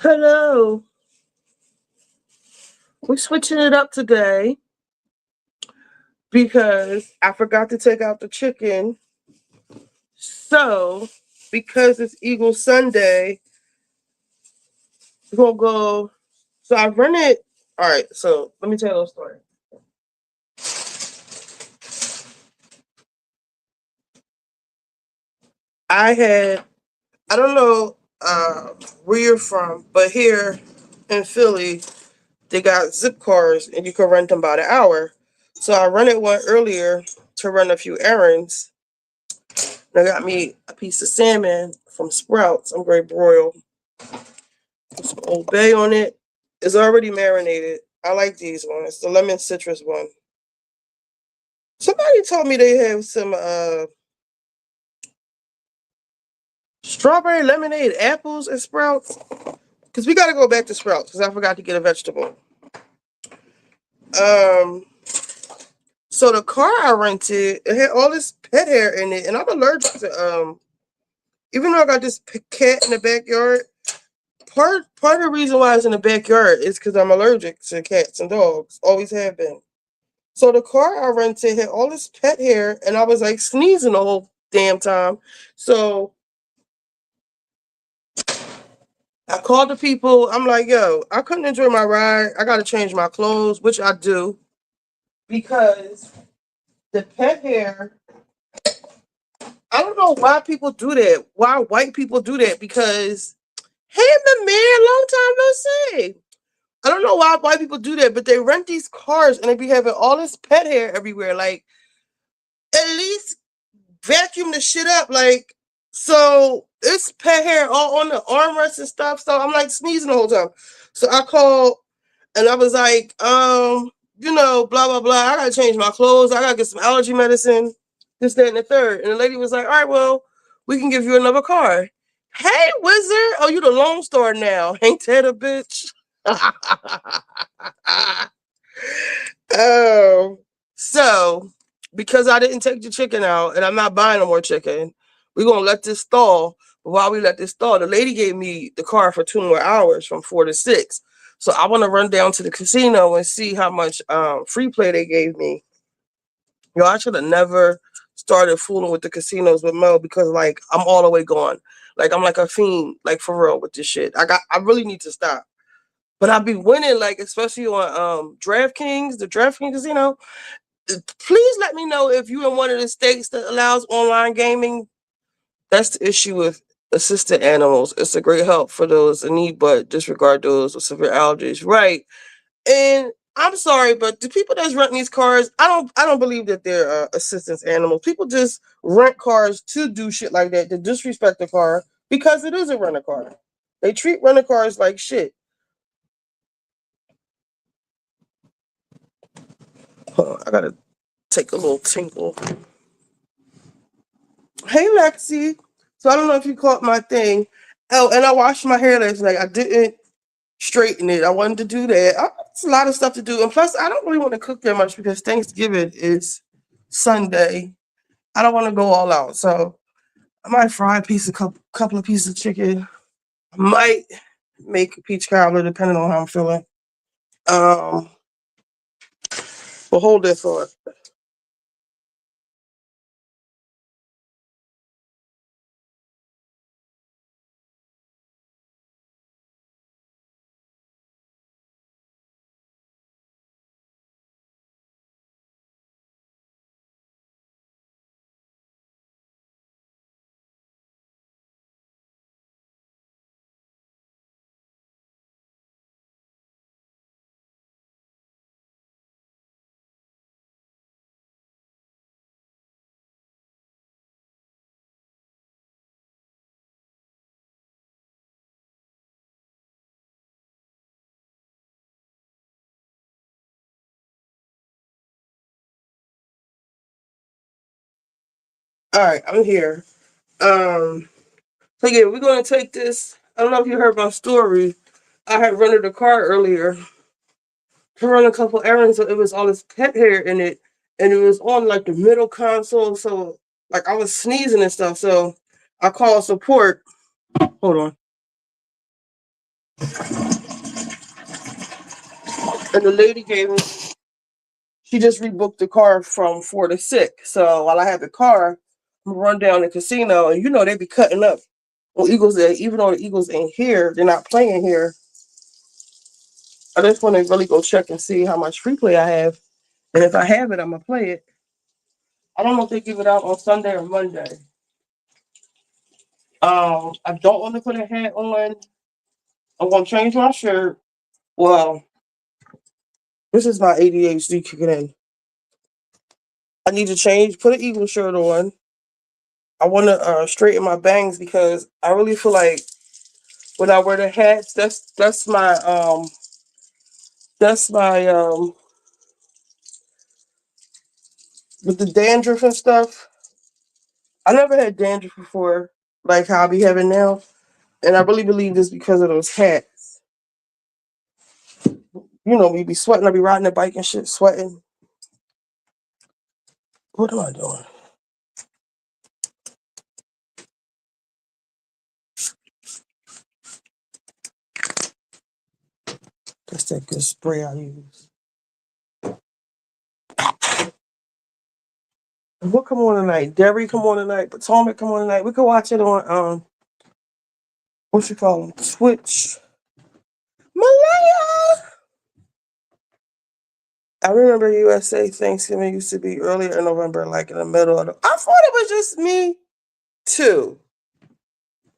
Hello. We're switching it up today because I forgot to take out the chicken. So, because it's Eagle Sunday, we're going to go. So, I rented. All right. So, let me tell you a little story. I don't know where you're from, but here in Philly, they got zip cars and you can rent them by the hour. So, I rented one earlier to run a few errands. I got me a piece of salmon from Sprouts. I'm great broil. Put some Old Bay on it. It's already marinated. I like these ones. The lemon citrus one. Somebody told me they have some strawberry lemonade apples at Sprouts. Because we got to go back to Sprouts because I forgot to get a vegetable. Um, so the car I rented, it had all this pet hair in it, and I'm allergic to even though I got this cat in the backyard, part of the reason why it's in the backyard is because I'm allergic to cats and dogs. Always have been. So the car I rented had all this pet hair, and I was like sneezing the whole damn time. So I called the people. I'm like, yo, I couldn't enjoy my ride. I got to change my clothes, which I do because the pet hair. I don't know why people do that. Why white people do that? Because hey, the man, long time no see. I don't know why white people do that, but they rent these cars and they be having all this pet hair everywhere. Like, at least vacuum the shit up. Like, so it's pet hair all on the armrests and stuff. So I'm like sneezing the whole time. So I called and I was like, blah, blah, blah. I gotta change my clothes. I gotta get some allergy medicine, this, that, and the third. And the lady was like, all right, well, we can give you another car. Hey, wizard. Oh, you the Lone Star now. Ain't that a bitch? Oh, so because I didn't take the chicken out and I'm not buying no more chicken, we're gonna let this stall. But while we let this stall, the lady gave me the car for 2 more hours from 4 to 6. So I want to run down to the casino and see how much free play they gave me. Yo, I should have never started fooling with the casinos with Mo because like I'm all the way gone. Like I'm like a fiend, like for real with this shit. I really need to stop. But I'll be winning, like especially on DraftKings, the DraftKings casino. Please let me know if you're in one of the states that allows online gaming. That's the issue with assisted animals. It's a great help for those in need, but disregard those with severe allergies. Right. And I'm sorry, but the people that's renting these cars, I don't believe that they're assistance animals. People just rent cars to do shit like that, to disrespect the car because it is a rental car. They treat rental cars like shit. I gotta take a little tinkle. Hey Lexi. So I don't know if you caught my thing. Oh, and I washed my hair last night. I didn't straighten it. I wanted to do that. It's a lot of stuff to do. And plus, I don't really want to cook that much because Thanksgiving is Sunday. I don't want to go all out. So I might fry a couple of pieces of chicken. I might make a peach cobbler depending on how I'm feeling. Um, but hold that thought. All right, I'm here. Um, so yeah, we're gonna take this. I don't know if you heard my story. I had rented a car earlier to run a couple errands, so it was all this pet hair in it, and it was on like the middle console, so like I was sneezing and stuff. So I called support. Hold on. And the lady gave me, she just rebooked the car from 4 to 6. So while I have the car, I'm gonna run down the casino, and they be cutting up on Eagles Day. Even though the Eagles ain't here, they're not playing here. I just want to really go check and see how much free play I have, and if I have it, I'm gonna play it. I don't know if they give it out on Sunday or Monday. I don't want to put a hat on. I'm gonna change my shirt. Well, this is my ADHD kicking in. I need to change, put an Eagle shirt on. I want to straighten my bangs because I really feel like when I wear the hats, that's my with the dandruff and stuff. I never had dandruff before, like how I be having now, and I really believe it's because of those hats. We be sweating. I be riding the bike and shit, sweating. What am I doing? That's that good spray I use. What come on tonight? Derry come on tonight. Potomac come on tonight. We can watch it on what you call them? Twitch. Malaya. I remember USA Thanksgiving used to be earlier in November, like in the middle of the. I thought it was just me too.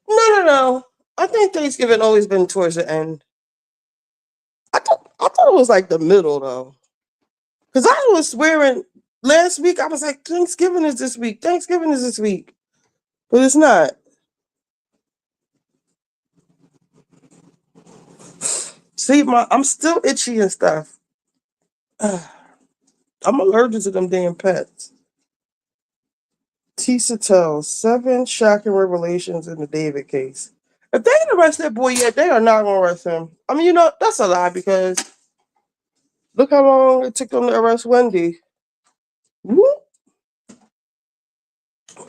No. I think Thanksgiving always been towards the end. I thought it was like the middle though, because I was swearing last week. I was like, Thanksgiving is this week. Thanksgiving is this week, but it's not. See, I'm still itchy and stuff. I'm allergic to them damn pets. Tisa tells 7 shocking revelations in the David case. If they didn't arrest that boy yet, they are not going to arrest him. I mean, that's a lie because look how long it took them to arrest Wendy. Whoop.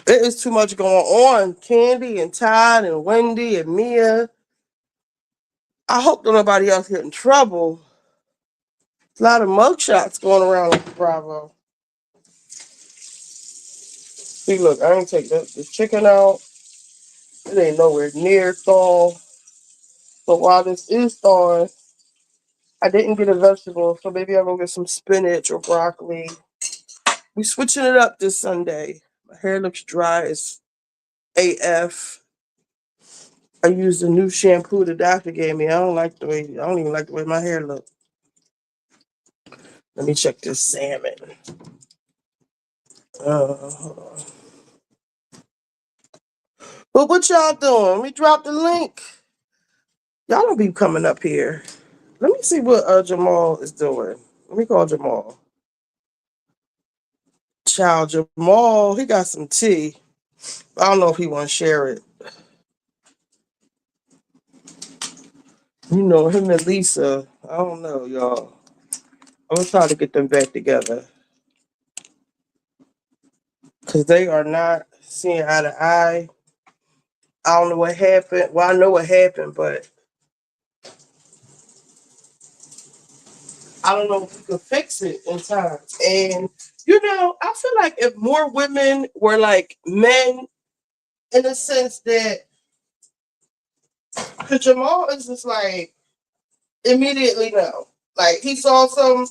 It is too much going on. Candy and Todd and Wendy and Mia. I hope that nobody else get in trouble. A lot of mugshots going around on Bravo. See, look, I ain't take this chicken out. It ain't nowhere near thaw. So while this is thawing, I didn't get a vegetable, so maybe I'm gonna get some spinach or broccoli. We switching it up this Sunday. My hair looks dry as AF. I used a new shampoo the doctor gave me. I don't even like the way my hair looks. Let me check this salmon. Hold on. But what y'all doing? Let me drop the link. Y'all don't be coming up here. Let me see what Jamal is doing. Let me call Jamal. Child Jamal, he got some tea. I don't know if he want to share it. Him and Lisa. I don't know, y'all. I'm gonna try to get them back together because they are not seeing eye to eye. I don't know what happened. Well, I know what happened, but I don't know if we could fix it in time. And I feel like if more women were like men, in the sense that, because Jamal is just like immediately no, like he saw some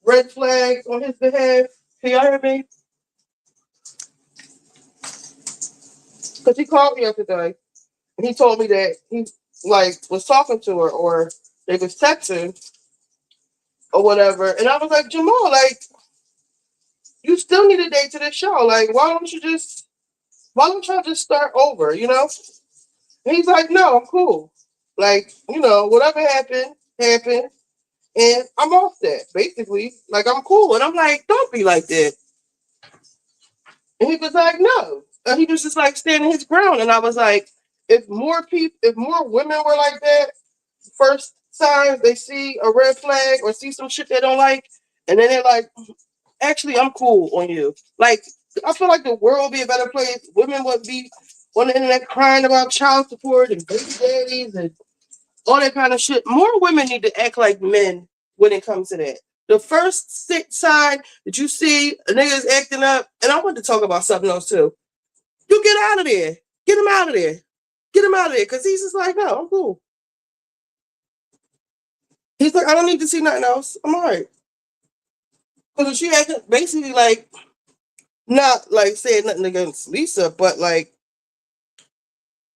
red flags on his behalf. Can y'all hear me? Because he called me yesterday and he told me that he like was talking to her or they was texting or whatever. And I was like, Jamal, like, you still need a date to this show. Like, why don't y'all just start over? And he's like, no, I'm cool. Like, whatever happened, happened. And I'm off that, basically. Like, I'm cool. And I'm like, don't be like that. And he was like, no. And he was just like standing his ground. And I was like, if more women were like that, first time they see a red flag or see some shit they don't like, and then they're like, actually, I'm cool on you. Like, I feel like the world would be a better place. Women would be on the internet crying about child support and baby daddies and all that kind of shit. More women need to act like men when it comes to that. The first sign that you see a nigga's acting up, and I want to talk about something else too. You get out of there. Get him out of there. Get him out of there. Because he's just like, no, I'm cool. He's like, I don't need to see nothing else. I'm all right. Because she acting basically like, not like saying nothing against Lisa, but like,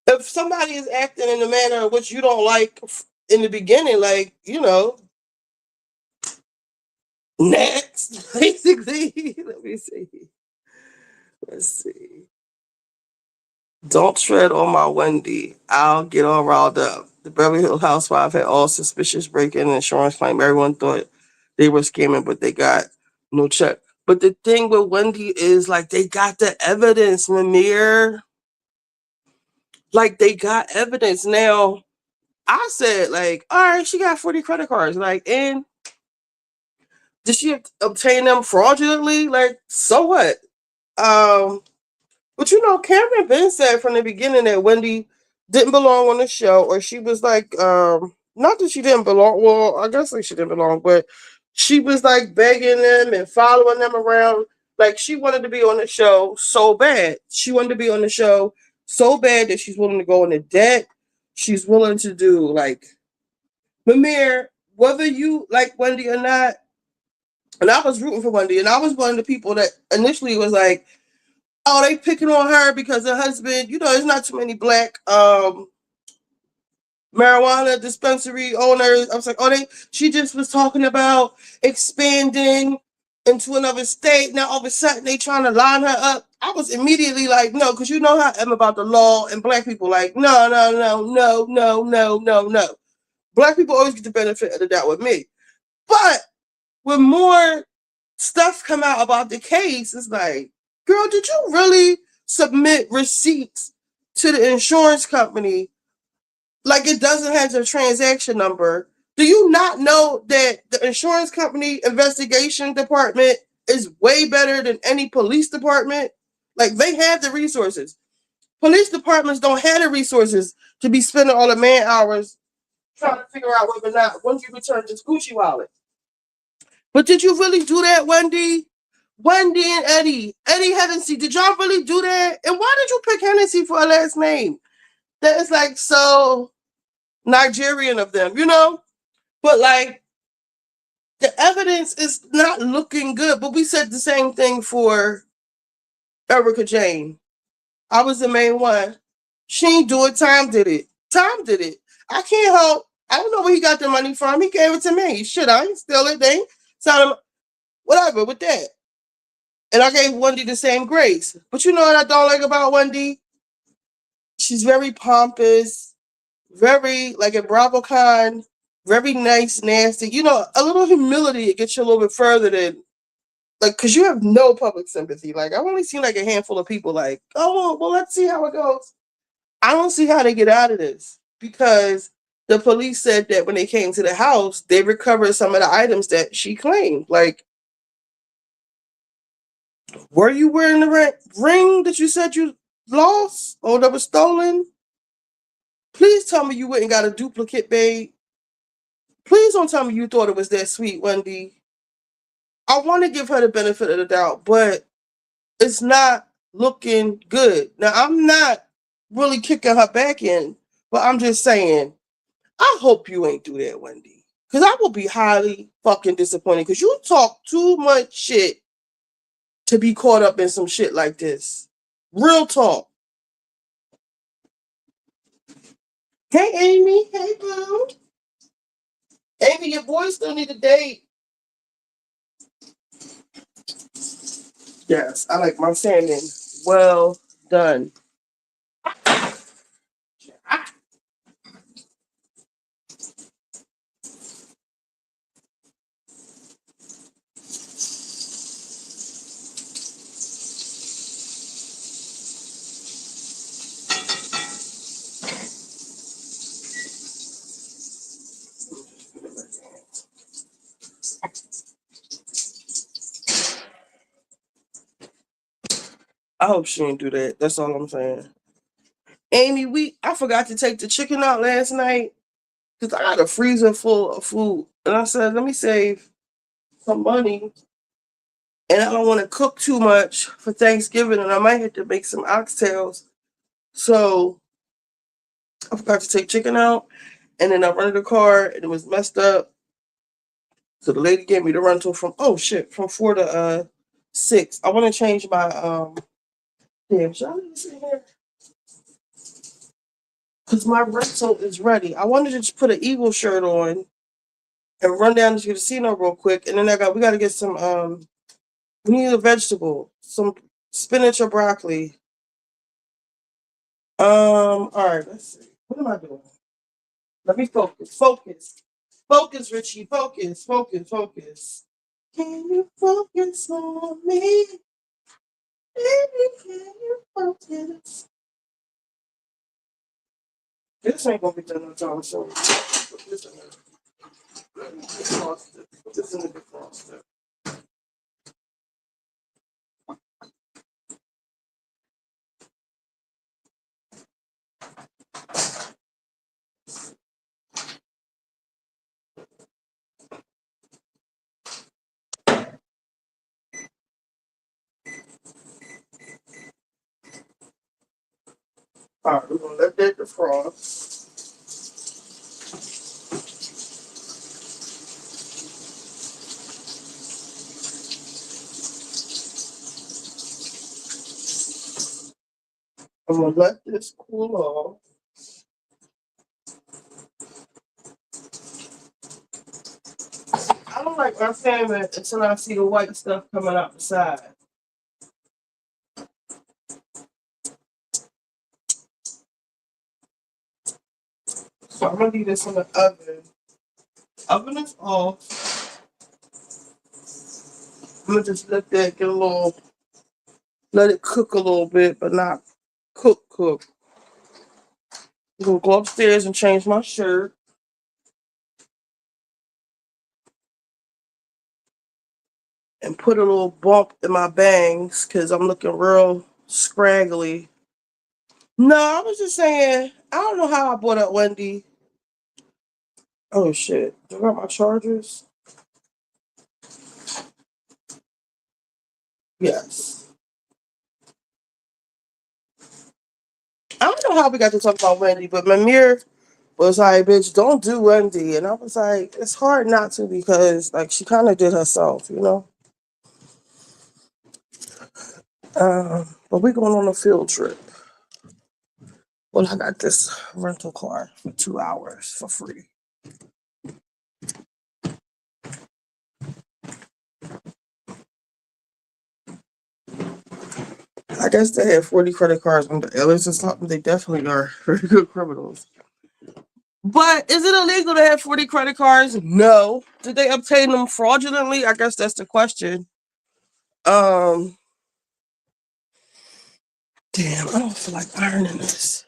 if somebody is acting in a manner which you don't like in the beginning, like, next, basically. Let me see. Let's see. Don't tread on my Wendy. I'll get all riled up. The Beverly Hills housewife had all suspicious break-in and insurance claim. Everyone thought they were scamming, but they got no check. But the thing with Wendy is, like, they got the evidence, Mimir. Like, they got evidence. Now, I said, like, all right, she got 40 credit cards. Like, and did she obtain them fraudulently? Like, so what? Um, But Cameron Ben said from the beginning that Wendy didn't belong on the show, or she was like, not that she didn't belong. Well, I guess like she didn't belong, but she was like begging them and following them around. Like she wanted to be on the show so bad. She wanted to be on the show so bad that she's willing to go into debt. She's willing to do like Mimir, whether you like Wendy or not. And I was rooting for Wendy, and I was one of the people that initially was like, oh, they picking on her because her husband, there's not too many black marijuana dispensary owners. I was like, she just was talking about expanding into another state. Now all of a sudden they trying to line her up. I was immediately like, no, because you know how I'm about the law and black people like, no, no, no, no, no, no, no, no. Black people always get the benefit of the doubt with me. But when more stuff come out about the case, it's like, girl, did you really submit receipts to the insurance company like it doesn't have the transaction number? Do you not know that the insurance company investigation department is way better than any police department? Like they have the resources. Police departments don't have the resources to be spending all the man hours trying to figure out whether or not when you return this Gucci wallet. But did you really do that, Wendy? Wendy and Eddie. Eddie Hennessy. Did y'all really do that? And why did you pick Hennessy for a last name? That is like so Nigerian of them, But like the evidence is not looking good. But we said the same thing for Erica Jane. I was the main one. She ain't do it. Tom did it. Tom did it. I can't help. I don't know where he got the money from. He gave it to me. Shit, I ain't steal it. They ain't whatever with that. And I gave Wendy the same grace. But you know what I don't like about Wendy? She's very pompous, very like a BravoCon, very nice, nasty. A little humility, it gets you a little bit further than like because you have no public sympathy. Like I've only seen like a handful of people like, oh well, let's see how it goes. I don't see how they get out of this because the police said that when they came to the house, they recovered some of the items that she claimed. Like, were you wearing the ring that you said you lost or that was stolen? Please tell me you went and got a duplicate, babe. Please don't tell me you thought it was that sweet, Wendy. I want to give her the benefit of the doubt, but it's not looking good. Now, I'm not really kicking her back in, but I'm just saying, I hope you ain't do that, Wendy. Because I will be highly fucking disappointed because you talk too much shit to be caught up in some shit like this. Real talk. Hey, Amy. Hey, boo. Amy, your boy still need a date. Yes, I like my salmon. Well done. I hope she didn't do that. That's all I'm saying. Amy, I forgot to take the chicken out last night. because I got a freezer full of food. And I said, let me save some money. And I don't want to cook too much for Thanksgiving, and I might have to make some oxtails. So I forgot to take chicken out, and then I rented a car, and it was messed up. So the lady gave me the rental from from 4 to 6. I want to change my damn. Should I leave this in here? Because my rental is ready. I wanted to just put an Eagle shirt on and run down to the casino real quick, and then we got to get some we need a vegetable, some spinach or broccoli. All right, let's see. What am I doing? Let me focus. Focus. Focus, Richie. Focus. Focus. Focus. Can you focus on me? Baby, can you focus? This ain't gonna be done no time soon. Put this in there. Let me defrost it. Put this in the defroster. All right, we're gonna let that defrost. I'm gonna let this cool off. I don't like my salmon until I see the white stuff coming out the side. So I'm gonna leave this in the oven. Oven is off. I'm gonna just let that get a little, let it cook a little bit, but not cook. I'm gonna go upstairs and change my shirt. And put a little bump in my bangs because I'm looking real scraggly. No, I was just saying, I don't know how I bought up Wendy. Oh shit. Do I got my chargers? Yes. I don't know how we got to talk about Wendy, but Mamir was like, bitch, don't do Wendy. And I was like, it's hard not to because like she kind of did herself, you know? But we're going on a field trip. Well, I got this rental car for 2 hours for free. I guess they have 40 credit cards on the Ellis or something. They definitely are very good criminals. But is it illegal to have 40 credit cards? No. Did they obtain them fraudulently? I guess that's the question. Damn, I don't feel like ironing this.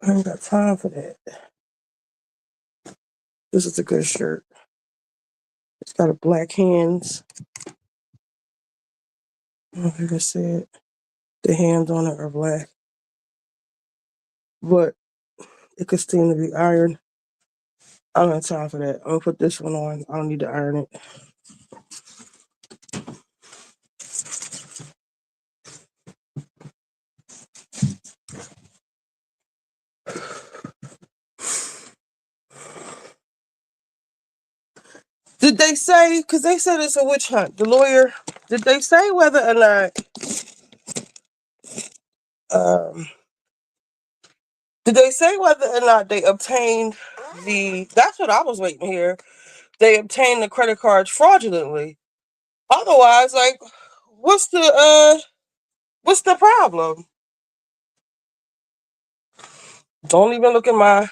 I ain't got time for that. This is a good shirt. It's got a black hands. I don't know if you can see it. The hands on it are black. But it could seem to be ironed. I don't have time for that. I'm gonna put this one on. I don't need to iron it. Did they say, because they said it's a witch hunt, the lawyer, did they say whether or not, did they say whether or not they obtained that's what I was waiting here, they obtained the credit cards fraudulently? Otherwise, like, what's the problem? Don't even look at my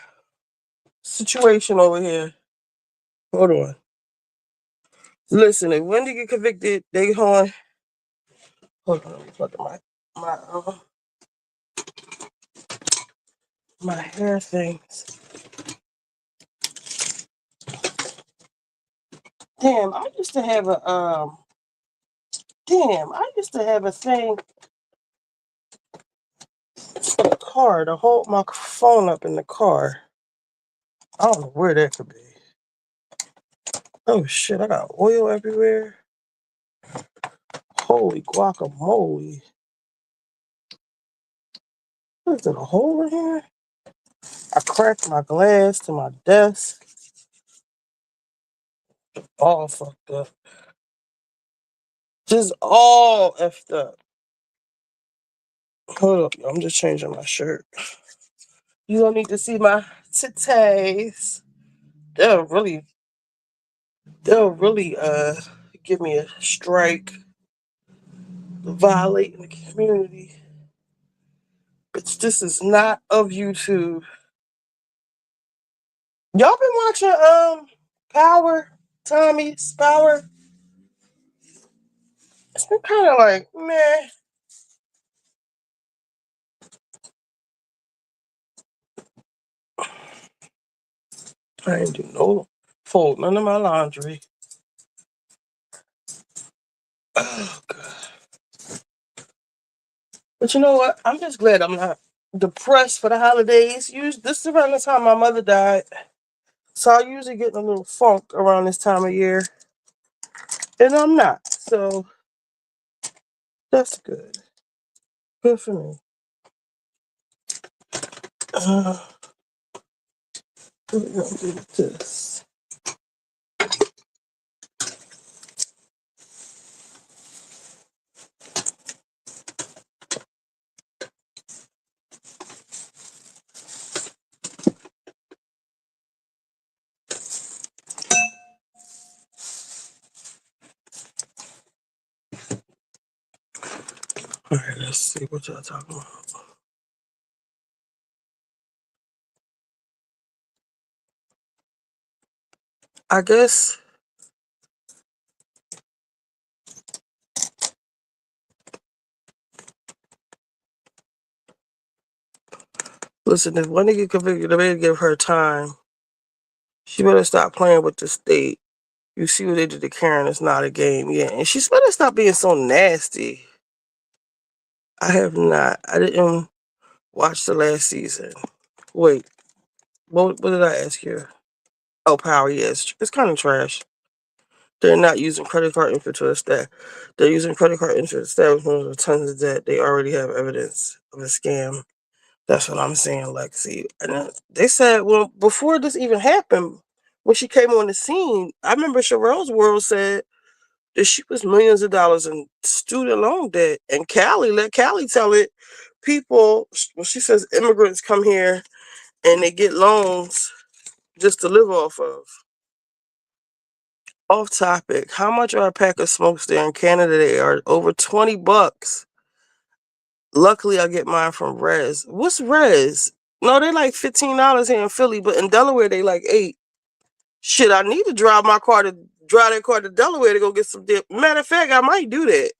situation over here. Hold on. Listen, if Wendy get convicted, they hold on, let me plug in my hair things. Damn, I used to have a thing for the car to hold my phone up in the car. I don't know where that could be. Oh shit, I got oil everywhere. Holy guacamole. Is there a hole in here? I cracked my glass to my desk. All fucked up. Just all effed up. Hold up, I'm just changing my shirt. You don't need to see my titties. They'll really give me a strike, violating the community. Bitch, this is not of YouTube. Y'all been watching Power? Tommy's Power? It's been kind of like, meh. I ain't do no fold none of my laundry. Oh god. But you know what? I'm just glad I'm not depressed for the holidays. This is around the time my mother died. So I usually get in a little funk around this time of year. And I'm not. So that's good. Good for me. What are we gonna do with this? All right, let's see what y'all talking about. I guess listen, if one nigga convicted, they better give her time. She better stop playing with the state. You see what they did to Karen, it's not a game yet. And she better stop being so nasty. I have not. I didn't watch the last season. Wait, what did I ask you? Oh, Power, yes. It's kind of trash. They're not using credit card info to establish. They're using credit card info to establish of tons of debt. They already have evidence of a scam. That's what I'm saying, Lexi. And they said, well, before this even happened, when she came on the scene, I remember Sherelle's World said that she was millions of dollars in student loan debt. And let Callie tell it. People, well, she says immigrants come here and they get loans just to live off of. Off topic. How much are a pack of smokes there in Canada? They are over $20. Luckily, I get mine from Res. What's Res? No, they like $15 here in Philly, but in Delaware they like $8. Shit, I need to drive that car to Delaware to go get some dip. Matter of fact, I might do that.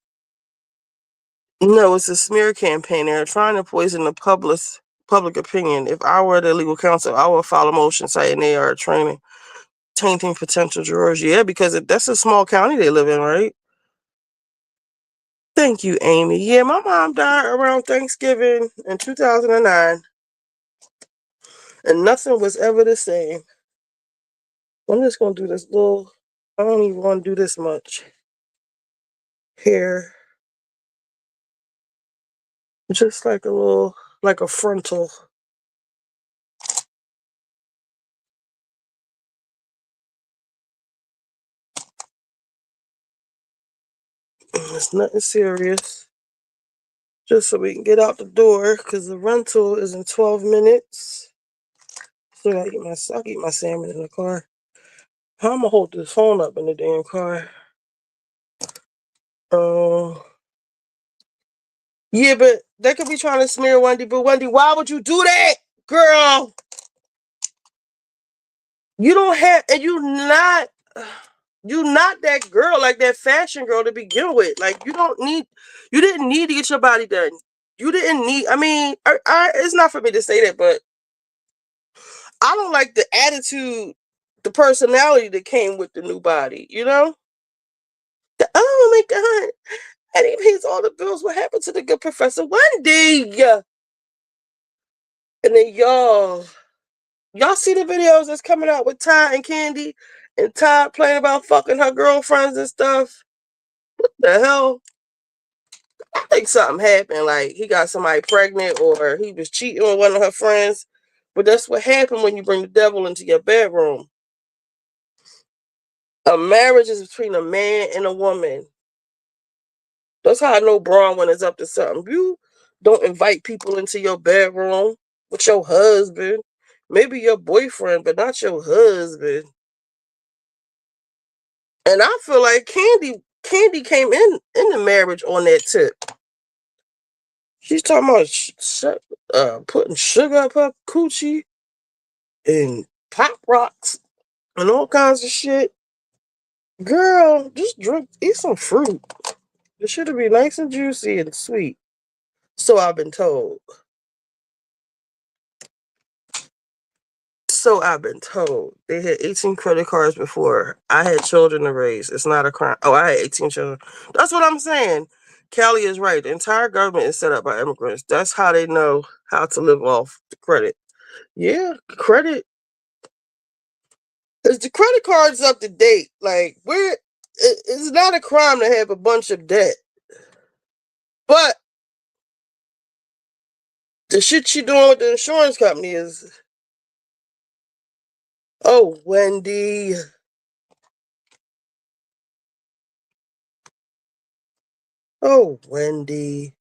No, it's a smear campaign. They're trying to poison the public opinion. If I were the legal counsel, I would file a motion citing they are tainting potential jurors. Yeah, because that's a small county they live in, right? Thank you, Amy. Yeah, my mom died around Thanksgiving in 2009, and nothing was ever the same. I'm just going to do this little, I don't even want to do this much hair. Just like like a frontal. It's nothing serious. Just so we can get out the door, because the rental is in 12 minutes. So I get my salmon in the car. How am I hold this phone up in the damn car? Yeah, but they could be trying to smear Wendy. But Wendy, why would you do that, girl? You don't have, and you're not that girl, like that fashion girl to begin with. Like you didn't need to get your body done. You didn't need. I mean, it's not for me to say that, but I don't like the attitude, the personality that came with the new body. You know? Oh my god! And he pays all the bills. What happened to the good Professor Wendy? And then y'all. Y'all see the videos that's coming out with Ty and Candy, and Ty playing about fucking her girlfriends and stuff? What the hell? I think something happened. Like he got somebody pregnant, or he was cheating with one of her friends. But that's what happened when you bring the devil into your bedroom. A marriage is between a man and a woman. That's how I know Bronwyn is up to something. You don't invite people into your bedroom with your husband. Maybe your boyfriend, but not your husband. And I feel like Candy came in the marriage on that tip. She's talking about putting sugar up her coochie and pop rocks and all kinds of shit. Girl, just eat some fruit. It should be nice and juicy and sweet. So I've been told. So I've been told. They had 18 credit cards before. I had children to raise. It's not a crime. Oh, I had 18 children. That's what I'm saying. Callie is right. The entire government is set up by immigrants. That's how they know how to live off the credit. Yeah, credit. Is the credit cards up to date? Like, it's not a crime to have a bunch of debt. But the shit she doing with the insurance company is, oh, Wendy. Oh, Wendy.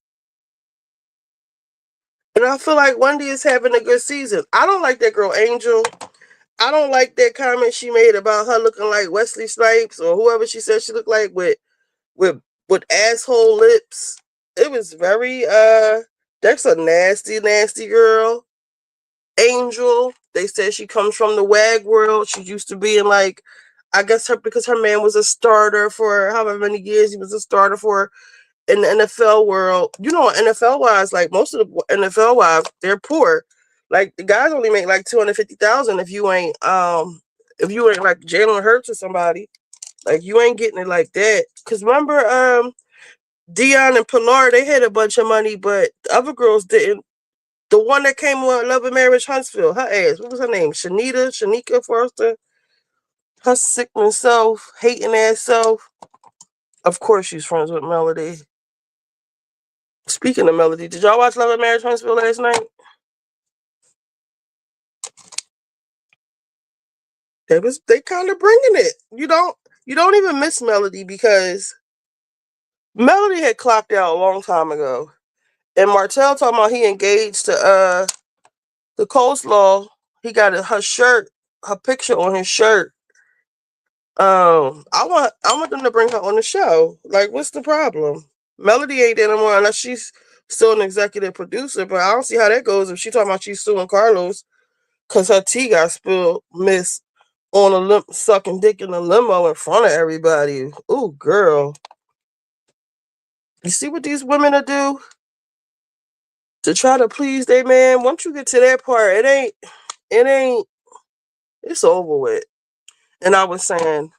And I feel like Wendy is having a good season. I don't like that girl Angel. I don't like that comment she made about her looking like Wesley Snipes or whoever she said she looked like with with asshole lips. It was very that's a nasty, nasty girl. Angel. They said she comes from the WAG world. She used to be in like, I guess because her man was a starter for however many years he was a starter for in the NFL world. You know, NFL wise, like most of the NFL wives, they're poor. Like the guys only make like 250,000 if you ain't like Jalen Hurts or somebody. Like you ain't getting it like that. Cause remember Dion and Pilar, they had a bunch of money, but the other girls didn't. The one that came with Love and Marriage Huntsville, her ass, what was her name? Shanika Forrester. Her sickling self, hating ass self. Of course she's friends with Melody. Speaking of Melody, did y'all watch Love and Marriage Huntsville last night? They kind of bringing it. You don't even miss Melody because Melody had clocked out a long time ago. And Martell talking about he engaged to the coleslaw. He got her picture on his shirt. I want them to bring her on the show. Like, what's the problem? Melody ain't there anymore unless she's still an executive producer, but I don't see how that goes if she talking about she's suing Carlos because her tea got spilled, miss, on sucking dick in a limo in front of everybody. Ooh, girl. You see what these women are do to try to please their man? Once you get to that part, it's over with. And I was saying,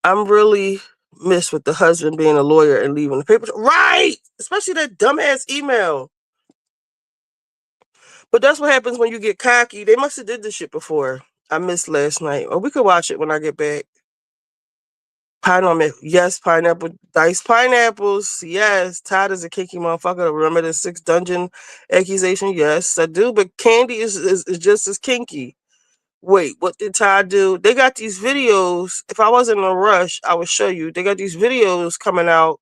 I'm really missed with the husband being a lawyer and leaving the paper. Right! Especially that dumbass email. But that's what happens when you get cocky. They must have did this shit before. I missed last night. Or we could watch it when I get back. Pineapple, yes, pineapple, diced pineapples, yes. Todd is a kinky motherfucker. Remember the 6 dungeon accusation? Yes, I do. But Candy is just as kinky. Wait, what did Todd do? They got these videos. If I wasn't in a rush, I would show you. They got these videos coming out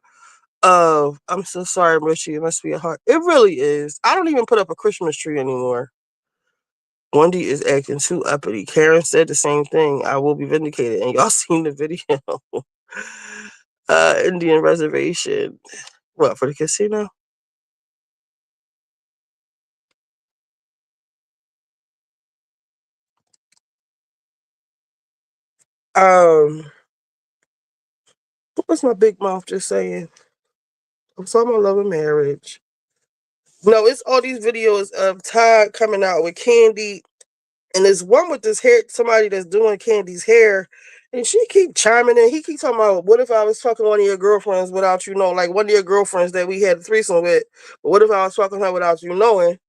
of, I'm so sorry, Richie. It must be a heart. It really is. I don't even put up a Christmas tree anymore. Wendy is acting too uppity. Karen said the same thing. I will be vindicated. And y'all seen the video. Indian reservation. What, for the casino? Um, what was my big mouth just saying? I'm talking about love and marriage. No, it's all these videos of Todd coming out with Candy, and there's one with this hair, somebody that's doing Candy's hair, and she keep chiming in. He keep talking about, what if I was fucking one of your girlfriends without you knowing, like one of your girlfriends that we had a threesome with, but what if I was fucking her without you knowing?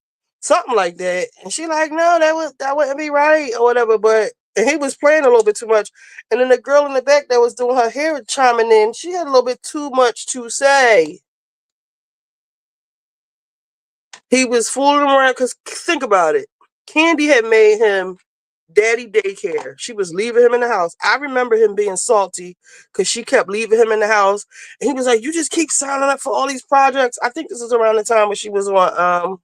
something like that. And she like, no, that wouldn't be right or whatever. But and he was playing a little bit too much. And then the girl in the back that was doing her hair chiming in, she had a little bit too much to say. He was fooling around because think about it. Candy had made him daddy daycare. She was leaving him in the house. I remember him being salty because she kept leaving him in the house. And he was like, you just keep signing up for all these projects. I think this was around the time when she was on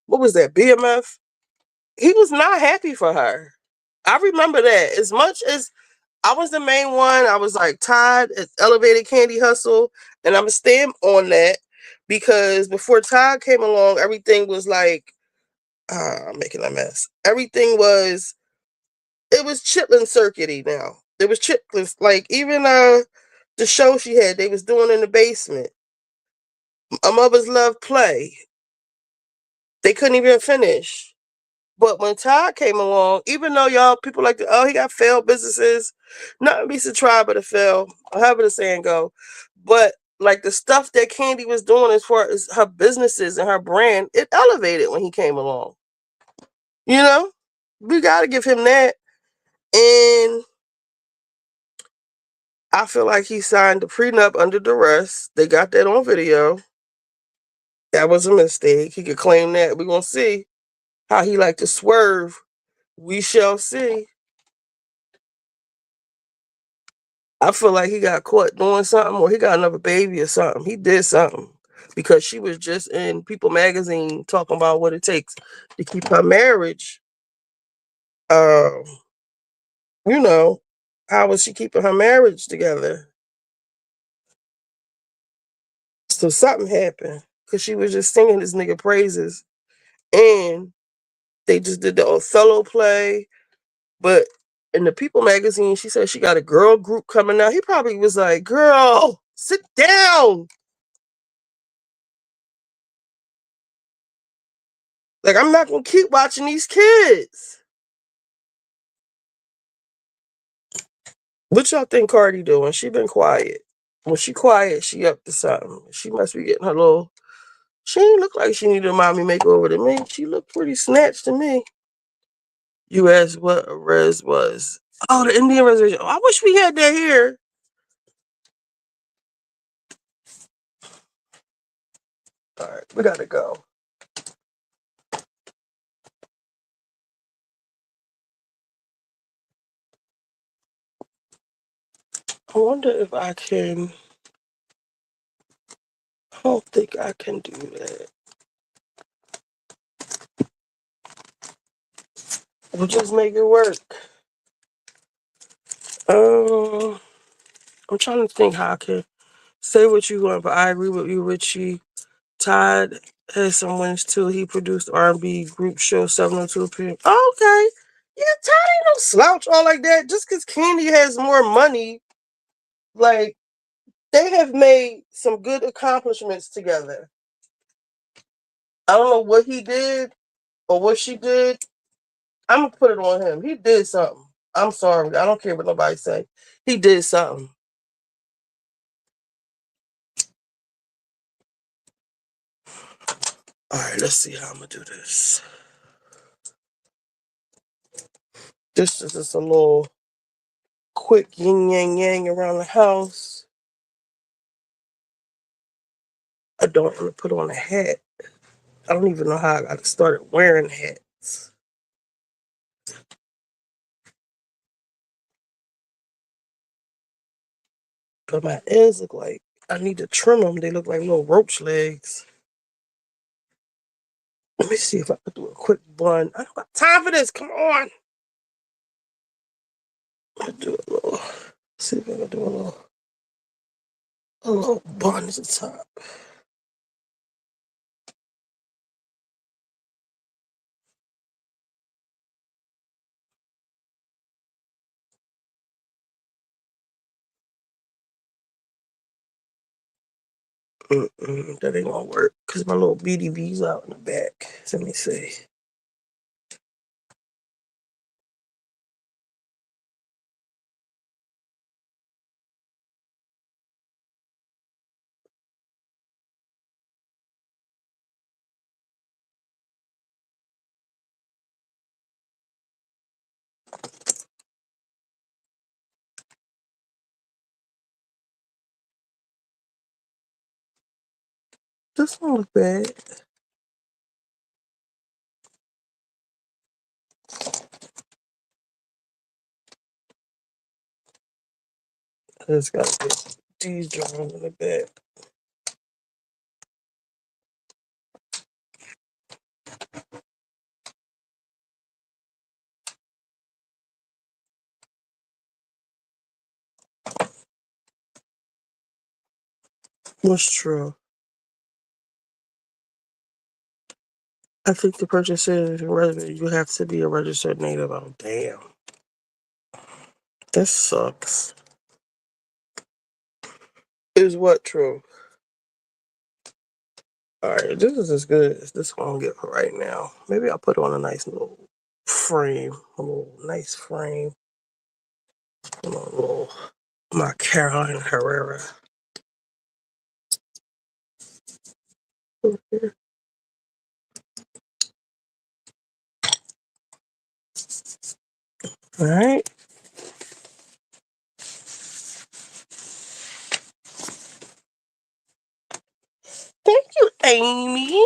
what was that, BMF? He was not happy for her. I remember that. As much as I was the main one, I was like Todd at Elevated Candy Hustle, and I'm staying on that because before Todd came along, everything was like I'm making a mess. Everything was it was chitlin circuity now. There was chitlins like even the show she had they was doing in the basement. A Mother's Love Play. They couldn't even finish. But when Todd came along, even though y'all people like to, oh, he got failed businesses, nothing beats a try but a fail, however the saying go. But like the stuff that Candy was doing as far as her businesses and her brand, it elevated when he came along. You know, we got to give him that. And I feel like he signed the prenup under duress. They got that on video. That was a mistake. He could claim that. We're gonna see how he like to swerve. We shall see. I feel like he got caught doing something or he got another baby or something. He did something because she was just in People magazine talking about what it takes to keep her marriage. Um, you know, how was she keeping her marriage together? So something happened because she was just singing this nigga praises and they just did the Othello play. But in the People magazine, she said she got a girl group coming out. He probably was like, girl, sit down. Like, I'm not going to keep watching these kids. What y'all think Cardi doing? She been quiet. When she quiet, she up to something. She must be getting her little. She ain't look like she needed a mommy makeover to me. She looked pretty snatched to me. You asked what a res was. Oh, the Indian reservation. Oh, I wish we had that here. All right, we gotta go. I wonder if I can. I don't think I can do that. We'll just make it work. Um, I'm trying to think how I can say what you want, but I agree with you, Richie. Todd has some wins too. He produced R&B group show 702 p.m. Okay. Yeah, Todd ain't no slouch all like that. Just because Candy has more money, like, they have made some good accomplishments together. I don't know what he did or what she did. I'm going to put it on him. He did something. I'm sorry. I don't care what nobody say. He did something. All right, let's see how I'm going to do this. This is just a little quick yin yang yang around the house. I don't want to put on a hat. I don't even know how I got started wearing hats. But my ends look like I need to trim them. They look like little roach legs. Let me see if I could do a quick bun. I don't got time for this. Come on. I'll do a little. See if I can do a little bun at the top. That ain't gonna work because my little BDB's out in the back. So let me see. This don't look bad. I just gotta get these drawers in the bed. What's true? I think the purchase is you have to be a registered native. Oh, damn. This sucks. Is what true? Alright, this is as good as this one I'll get for right now. Maybe I'll put on a nice little frame. A little nice frame. A little my Carolina Herrera. Alright. Thank you, Amy.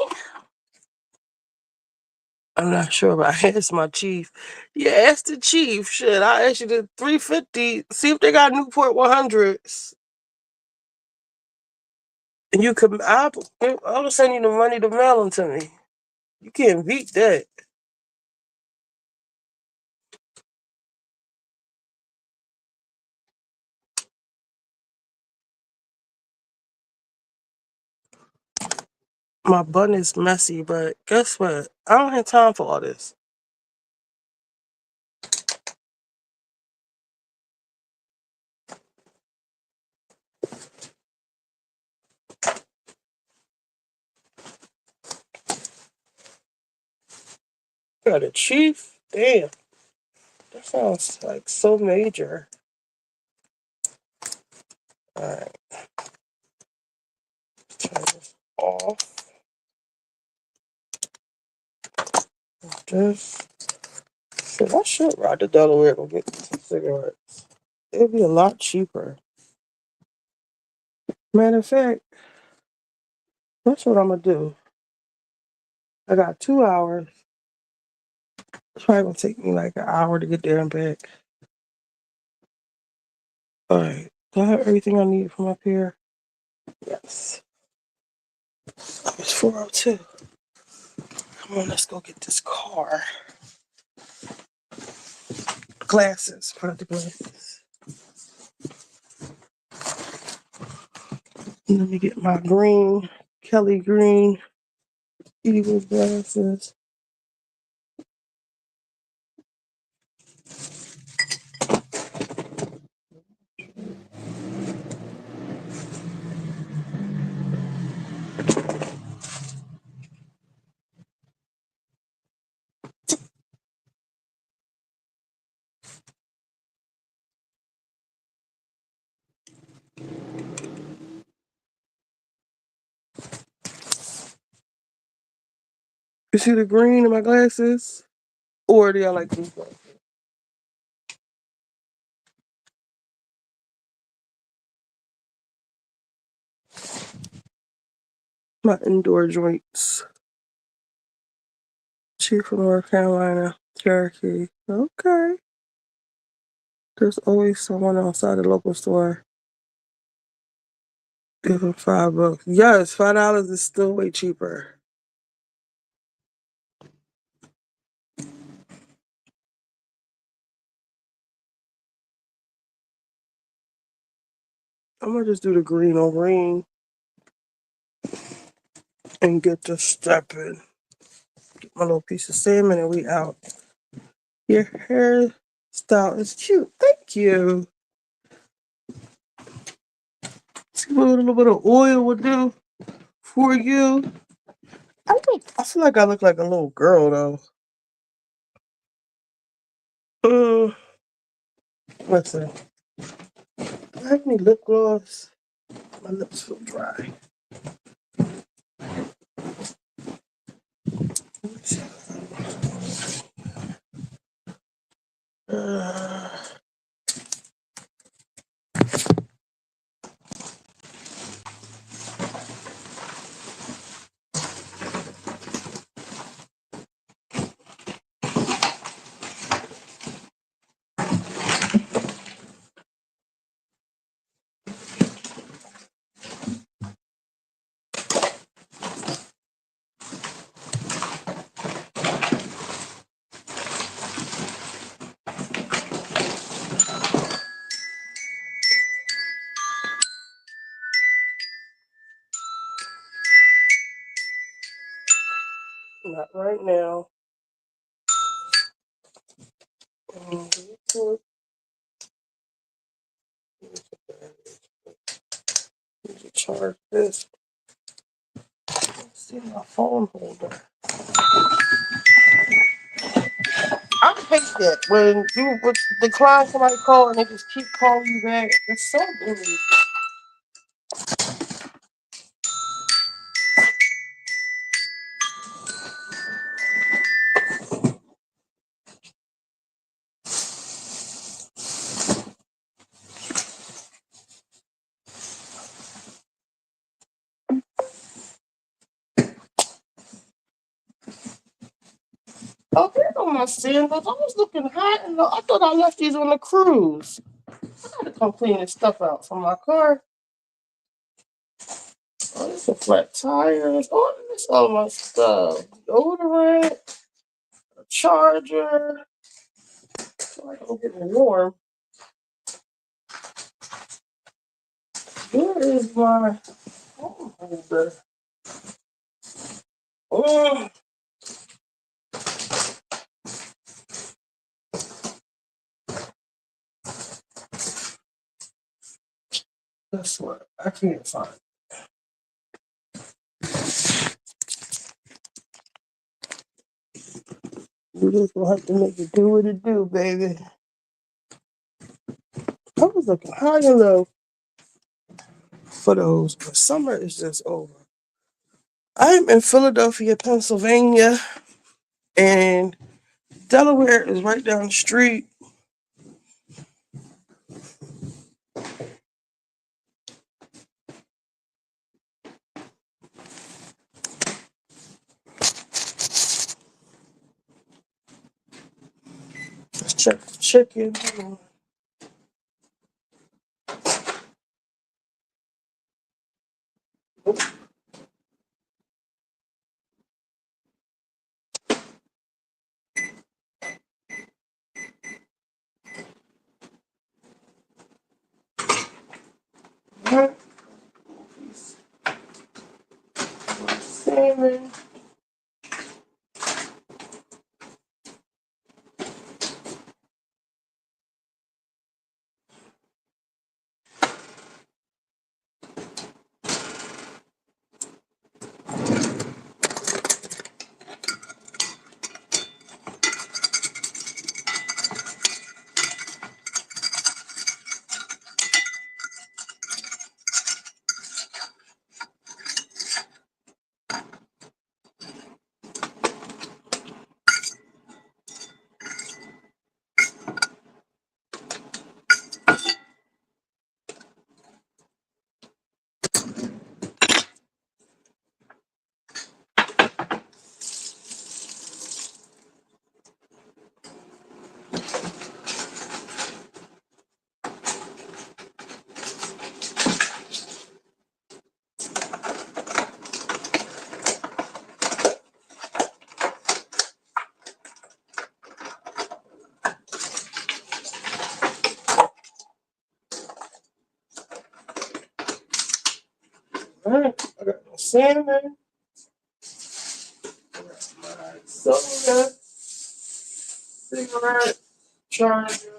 I'm not sure, but I asked my chief. Yeah, ask the chief. Shit, I asked you the 350. See if they got Newport 100s. And you could, I'll send you the money to mail them to me. You can't beat that. My bun is messy, but guess what? I don't have time for all this. Got a chief? Damn. That sounds like so major. Alright. Turn this off. This. Shit, I should ride to Delaware to get some cigarettes. It'd be a lot cheaper. Matter of fact, that's what I'm gonna do. I got 2 hours. It's probably gonna take me like an hour to get there and back. Alright. Do I have everything I need from up here? Yes. It's 4:02. Come on, let's go get this car. Glasses. Put up the glasses. Let me get my green, Kelly green, Eagle glasses. You see the green in my glasses? Or do y'all like these glasses? My indoor joints. Chief from North Carolina, Cherokee. Okay. There's always someone outside the local store. Give them $5. Yes, $5 is still way cheaper. I'm gonna just do the green on green and get the stepping. Get my little piece of salmon and we out. Your hairstyle is cute. Thank you. See what a little bit of oil would do for you. I feel like I look like a little girl though. Listen, do I have any lip gloss? My lips feel dry. Uh, Not right now. Need to charge this. Let's see my phone holder. I hate that when you would decline somebody call and they just keep calling you back. It's so rude. Oh, there go my sandals. I was looking hot and I thought I left these on the cruise. I gotta come clean this stuff out from my car. Oh, this is flat tires. Oh, this is all my stuff. Deodorant, a charger. I feel like I'm getting warm. Where is my phone holder? Oh, that's what I can't find. You just gonna have to make it do what it do, baby. I was looking high and low for those, but summer is just over. I'm in Philadelphia, Pennsylvania, and Delaware is right down the street. Let's check the chicken. Salmon. All right, I got my salmon. I got my soda, cigarette, charger.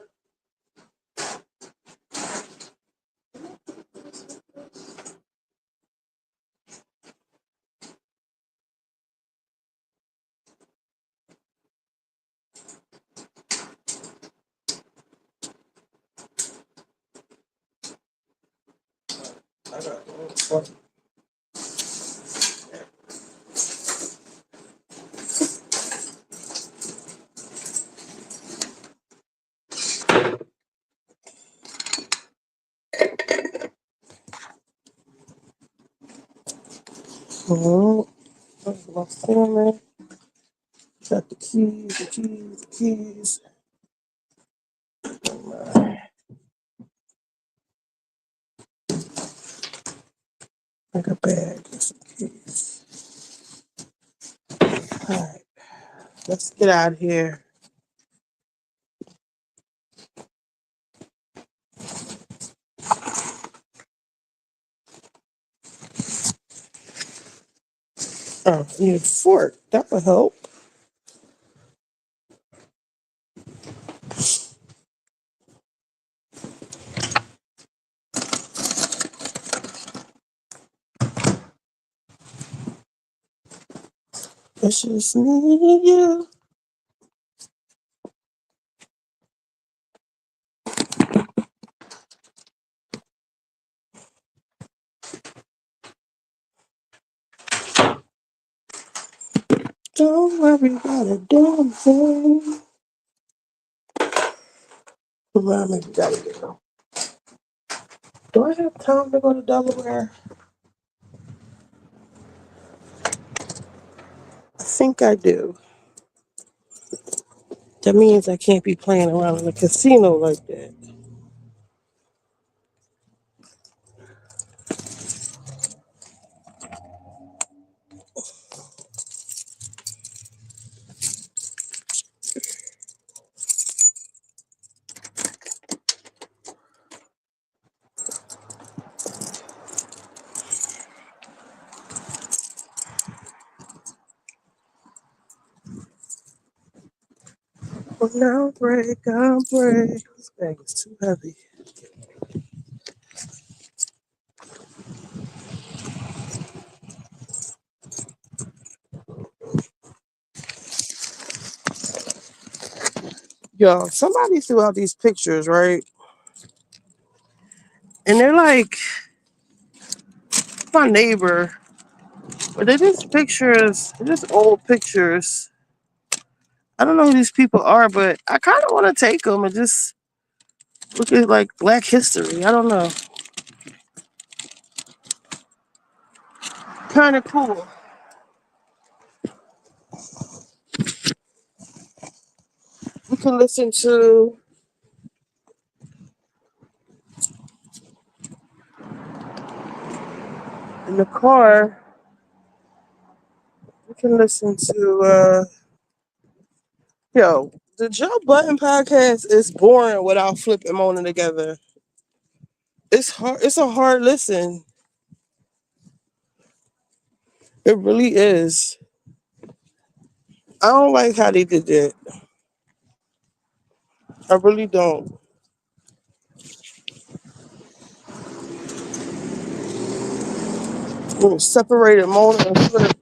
I got my salmon. Got the keys. Like a bag, just in case. All right, let's get out of here. Oh, I need a fork. That would help. It's just me and you. Don't worry about a damn thing. Mommy, gotta go. Do I have time to go to Delaware? I think I do. That means I can't be playing around in a casino like that. Well, now break, I'll break. This bag is too heavy. Yo, somebody threw out these pictures, right? And they're like my neighbor, but they're just pictures, they're just old pictures. I don't know who these people are, but I kind of want to take them and just look at like Black history. I don't know. Kind of cool. We can listen to in the car. We can listen to yo. The Joe Button podcast is boring without Flip and Mona together. It's hard. It's a hard listen. It really is. I don't like how they did that. I really don't. Separated Mona and Flip,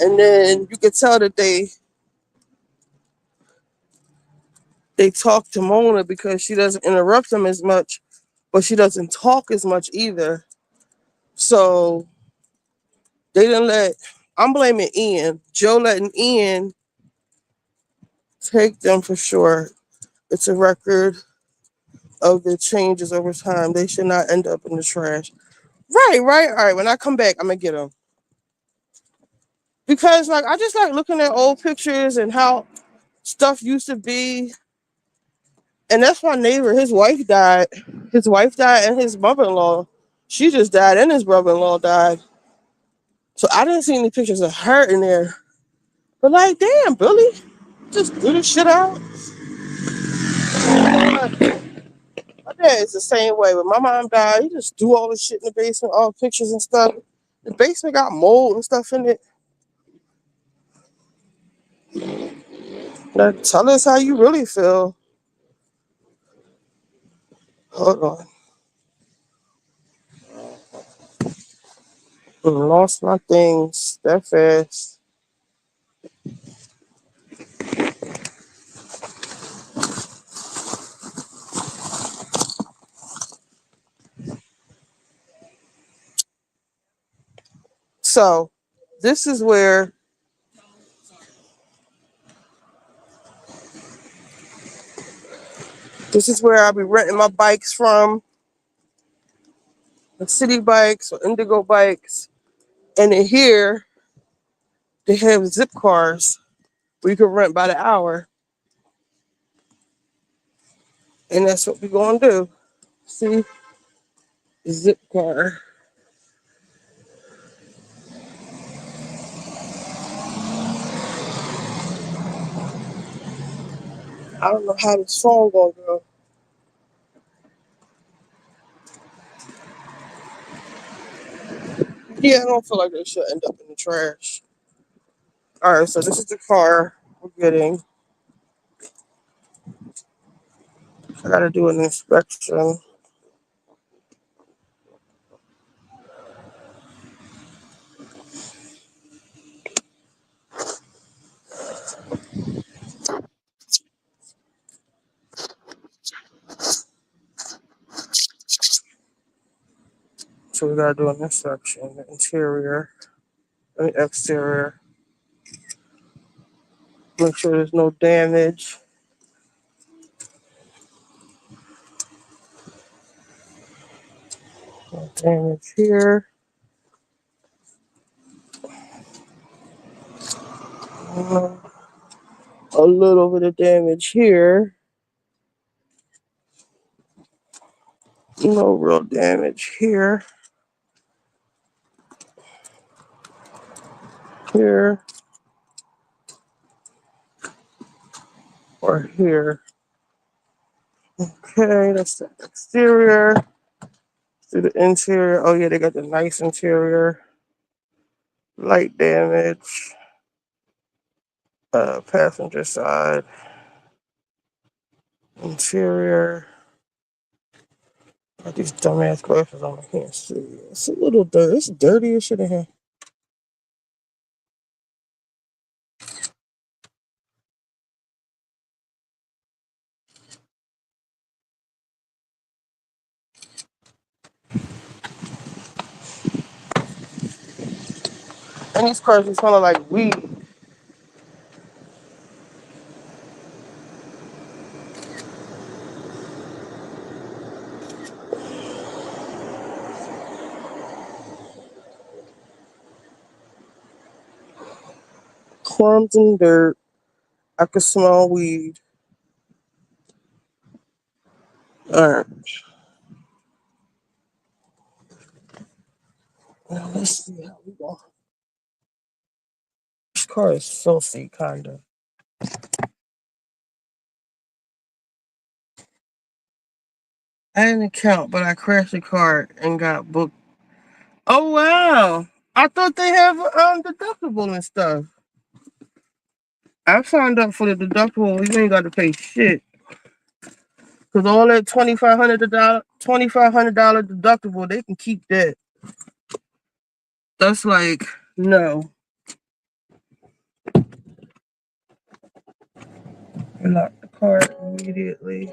and then you could tell that they talk to Mona because she doesn't interrupt them as much, but she doesn't talk as much either. So they didn't let. I'm blaming Ian. Joe letting Ian take them for sure. It's a record of the changes over time. They should not end up in the trash. Right, right. All right. When I come back, I'm gonna get them because like I just like looking at old pictures and how stuff used to be. And that's my neighbor. His wife died. His wife died, and his mother-in-law. She just died, and his brother-in-law died. So I didn't see any pictures of her in there. But like, damn, Billy, just do this shit out. My dad is the same way. When my mom died, he just do all the shit in the basement, all the pictures and stuff. The basement got mold and stuff in it. Now, tell us how you really feel. Hold on. Lost my things that fast. So this is where I'll be renting my bikes from, the city bikes or indigo bikes. And in here they have zip cars where you can rent by the hour. And that's what we're gonna do. See? Zip car. I don't know how this phone gonna go. Yeah, I don't feel like they should end up in the trash. All right, so this is the car we're getting. I gotta do an inspection. So we gotta do an inspection, the interior and the exterior. Make sure there's no damage. No damage here. Uh, a little bit of damage here. No real damage here. Here or here. Okay, that's the exterior. To the interior. Oh yeah, they got the nice interior. Light damage. Passenger side. Interior. Got these dumbass glasses on. I can't see. It's a little dirty. It's dirty as shit in here. And these cars are smelling like weed. Crumbs and dirt. I can smell weed. Alright. Now let's see how we go. This car is filthy, kinda. I didn't count, but I crashed the car and got booked. Oh wow! I thought they have deductible and stuff. I signed up for the deductible. You ain't got to pay shit because all that $2,500 deductible, they can keep that. That's like no. I locked the car immediately.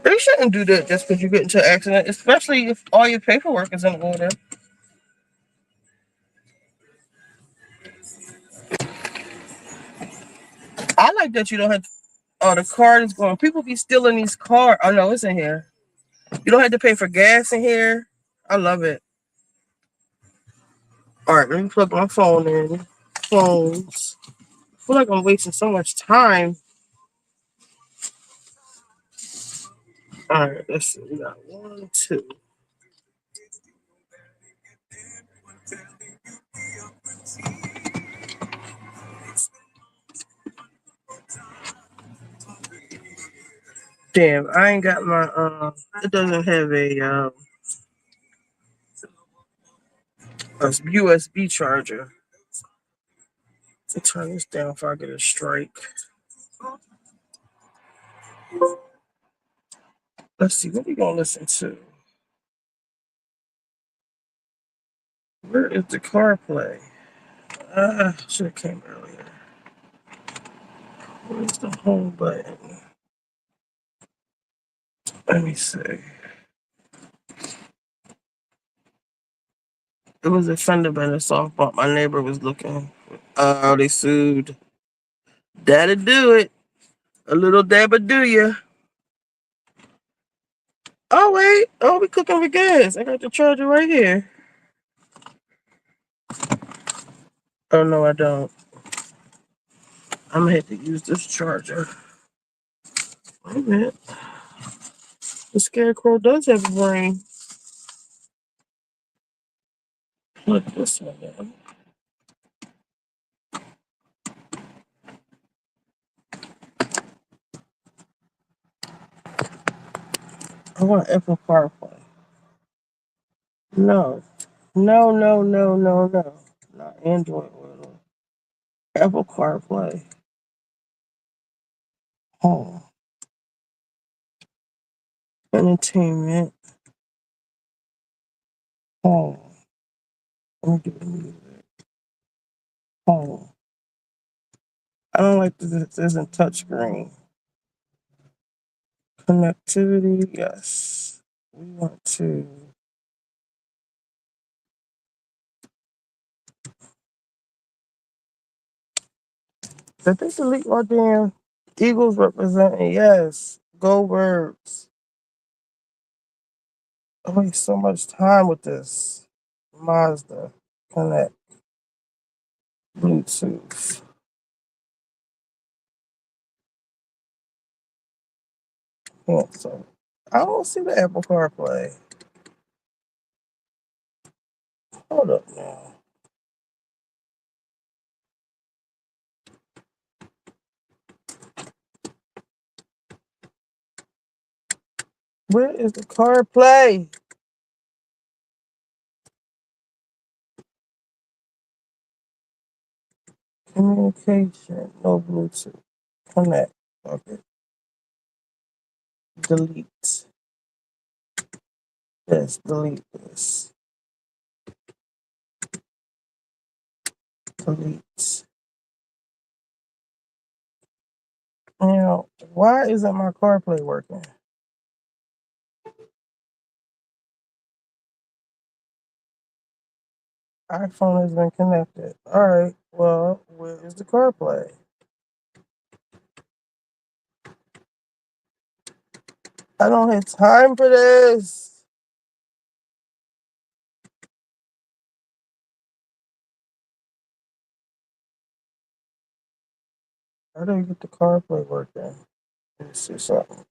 They shouldn't do that just because you get into an accident, especially if all your paperwork is in order. I like that you don't have. Oh, the card is going. People be stealing these cars. Oh no, it's in here. You don't have to pay for gas in here. I love it. All right, let me plug my phone in. Phones. I feel like I'm wasting so much time. All right, let's see. We got one, two. Damn, I ain't got my. It doesn't have a USB charger. Let's turn this down if I get a strike. Let's see, what we gonna listen to? Where is the CarPlay? Should have came earlier. Where's the home button? Let me see. It was a fender bender soft bump. My neighbor was looking. Oh, they sued. That'll do it. A little dabba do ya. Oh wait. Oh, we cooking with gas. I got the charger right here. Oh no, I don't. I'm gonna have to use this charger. Wait a minute. The scarecrow does have a brain. Look this one down. I want Apple CarPlay. No. No, no, no, no, no. Not Android Auto. Apple CarPlay. Home. Entertainment. Home. Let me do music. Home. I don't like that it isn't touchscreen. Connectivity, yes. We want to. Did they delete my damn Eagles representing? Yes. Go Birds. I waste so much time with this. Mazda. Connect. Bluetooth. Cancel. I don't see the Apple CarPlay. Hold up now. Where is the CarPlay? Communication. No Bluetooth. Connect. Okay. Delete. Yes, delete this. Delete. Now, why isn't my CarPlay working? iPhone has been connected. All right. Well, where is the CarPlay? I don't have time for this. How do you get the CarPlay working? Let me see something.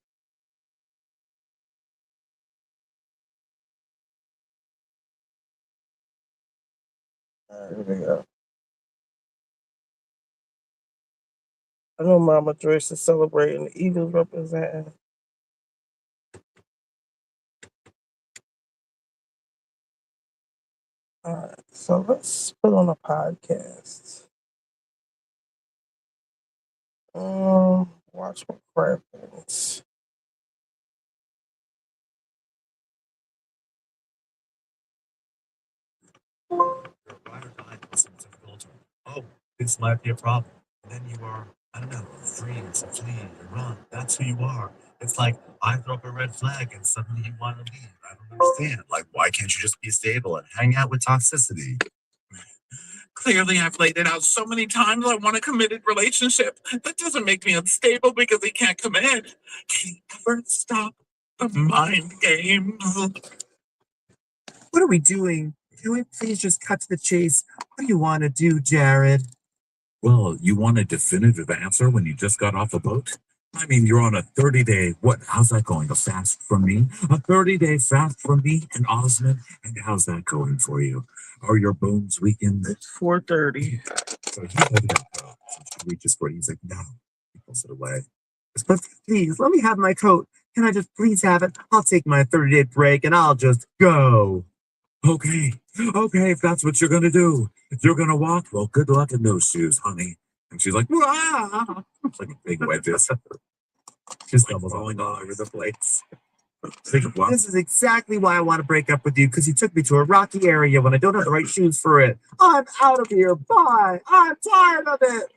All right, here we go. I know Mama Joyce is celebrating the Eagles representing. All right, so let's put on a podcast. Watch my crappings. Oh, this might be a problem. And then you are, I don't know, freeze, flee, run. That's who you are. It's like I throw up a red flag and suddenly you want to leave. I don't understand. Like, why can't you just be stable and hang out with toxicity? Clearly, I've laid it out so many times. I want a committed relationship. That doesn't make me unstable because he can't commit. Can he ever stop the mind games? What are we doing? Can we please just cut to the chase? What do you want to do, Jared? Well, you want a definitive answer when you just got off a boat? I mean, you're on a 30-day, what, how's that going? A fast from me? A 30-day fast from me and Osmond? And how's that going for you? Are your bones weakened? It's 4:30. So he held it up. So she reaches for it. He's like, no. He pulls it away. But please, let me have my coat. Can I just please have it? I'll take my 30-day break and I'll just go. Okay, okay, if that's what you're gonna do. If you're gonna walk, well, good luck in those shoes, honey. And she's like, "Wah!" It's like a big wedges. She's like falling all over the place. This is exactly why I want to break up with you, because you took me to a rocky area when I don't have the right shoes for it. I'm out of here. Bye. I'm tired of it.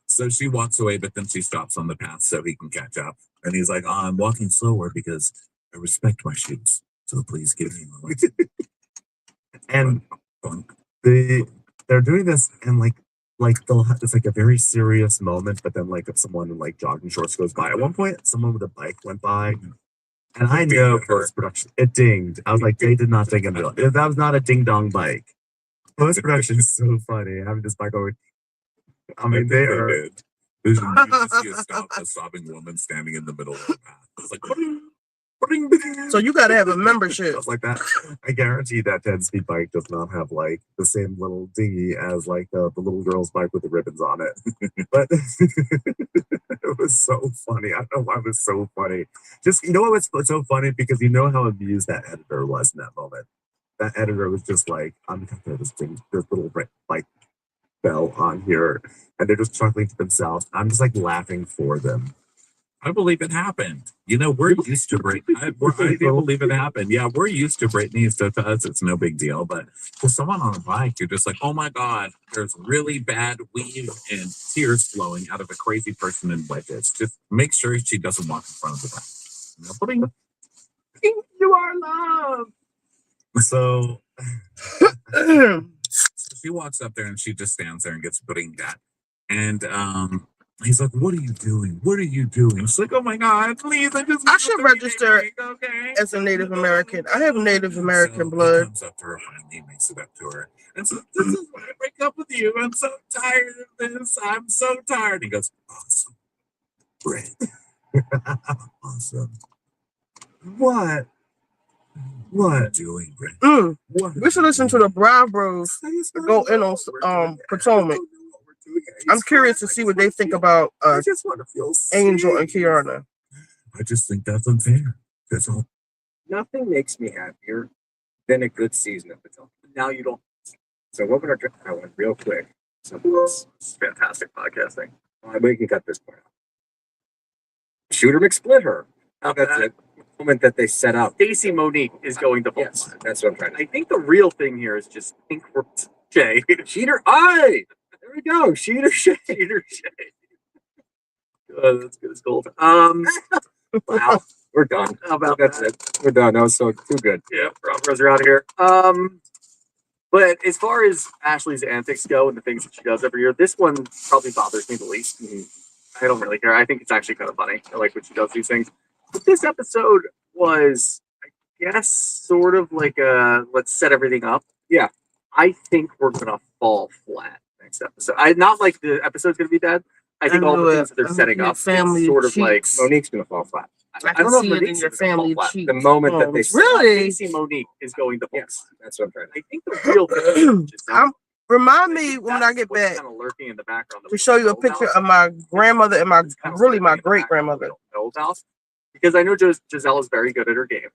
So she walks away, but then she stops on the path so he can catch up. And he's like, I'm walking slower because I respect my shoes. So please give me a moment. And they they're doing this and like they'll have it's like a very serious moment, but then like if someone in like jogging shorts goes by. At one point, someone with a bike went by, and I know post production it dinged. I was like, they did not ding a bill. That was not a ding dong bike. Post production is so funny. Having this bike over. I mean, they are. Vision, you just see a sobbing woman standing in the middle of the path. It's like, bring. So you got to have a membership. Stuff like that. I guarantee that 10-speed bike does not have like the same little dinghy as like the little girl's bike with the ribbons on it. But it was so funny. I don't know why it was so funny. Just, you know what was so funny? Because you know how amused that editor was in that moment. That editor was just like, I'm gonna put this little like bell on here, and they're just chuckling to themselves. I'm just like laughing for them. I believe it happened. You know, we're used to Britney. I do believe it happened. Yeah, we're used to Britney, so to us, it's no big deal. But for someone on a bike, you're just like, oh my God, there's really bad weave and tears flowing out of a crazy person in wedges. Just make sure she doesn't walk in front of the bike. You know, you are love. So she walks up there and she just stands there and gets bringed. And he's like, what are you doing? What are you doing? She's like, oh my God, please. I should register as a Native American. I have Native American blood. He comes up to her finally, makes it up to her. And so, this is why I break up with you. I'm so tired of this. I'm so tired. He goes, awesome. Great. awesome. What? What are you doing, Brent? What? We should listen to the Brown Bros to go in on Potomac. I'm curious to see what they think about Angel and Kiana. I just think that's unfair. That's all. Nothing makes me happier than a good season of Potomac. Now you don't. So what would I went real quick. So it's fantastic podcasting. We can cut this part out. Shooter McSplit her. That's it. Moment that they set up. Stacy Monique is going to Yes, that's what I'm trying to. I think the real thing here is just think we're Shay. Cheater eye. There we go. Cheater Shay. Cheater Shay. That's good as gold. Wow. We're done. How about That's that? it. We're done. That was so too good. Yeah, Broncos are out of here. But as far as Ashley's antics go and the things that she does every year, this one probably bothers me the least. I don't really care. I think it's actually kind of funny. I like when she does these things. But this episode was, I guess, sort of like a let's set everything up. Yeah. I think we're gonna fall flat next episode. Not like the episode's gonna be dead. I think all the things that they're setting up, family it's sort of like cheeks. Monique's gonna fall flat. I don't know if Monique's in your family cheeks. The moment that they really, Stacey Monique is going to fall. Yes, that's what I'm trying to. I think the real thing is remind me when I get back kind of lurking in the background to show you a picture of my grandmother and my my great grandmother. Because I know Giselle is very good at her game.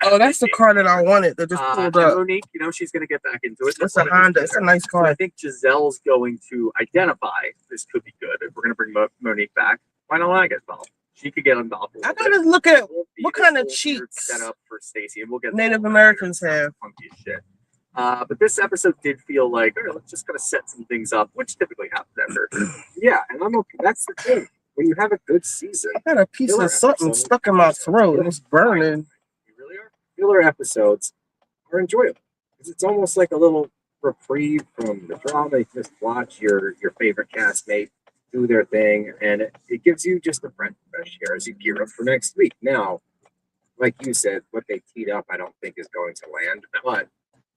Oh, that's the car that I wanted that just pulled up. Monique, you know she's going to get back into it. It's a Honda. It's a nice car. So I think Giselle's going to identify this could be good. If we're going to bring Monique back, why don't I get involved? She could get involved. I gotta look at what kind of cheats set up for Stacy, and we'll get Native Americans have. Funky as shit. But this episode did feel like, all right, let's just kind of set some things up, which typically happens after. Yeah, and I'm okay. That's the thing. When you have a good season, I got a piece of something stuck in my throat and it's burning. You really are? Filler episodes are enjoyable because it's almost like a little reprieve from the drama. You just watch your favorite castmate do their thing, and it gives you just a breath of fresh air as you gear up for next week. Now, like you said, what they teed up, I don't think is going to land, but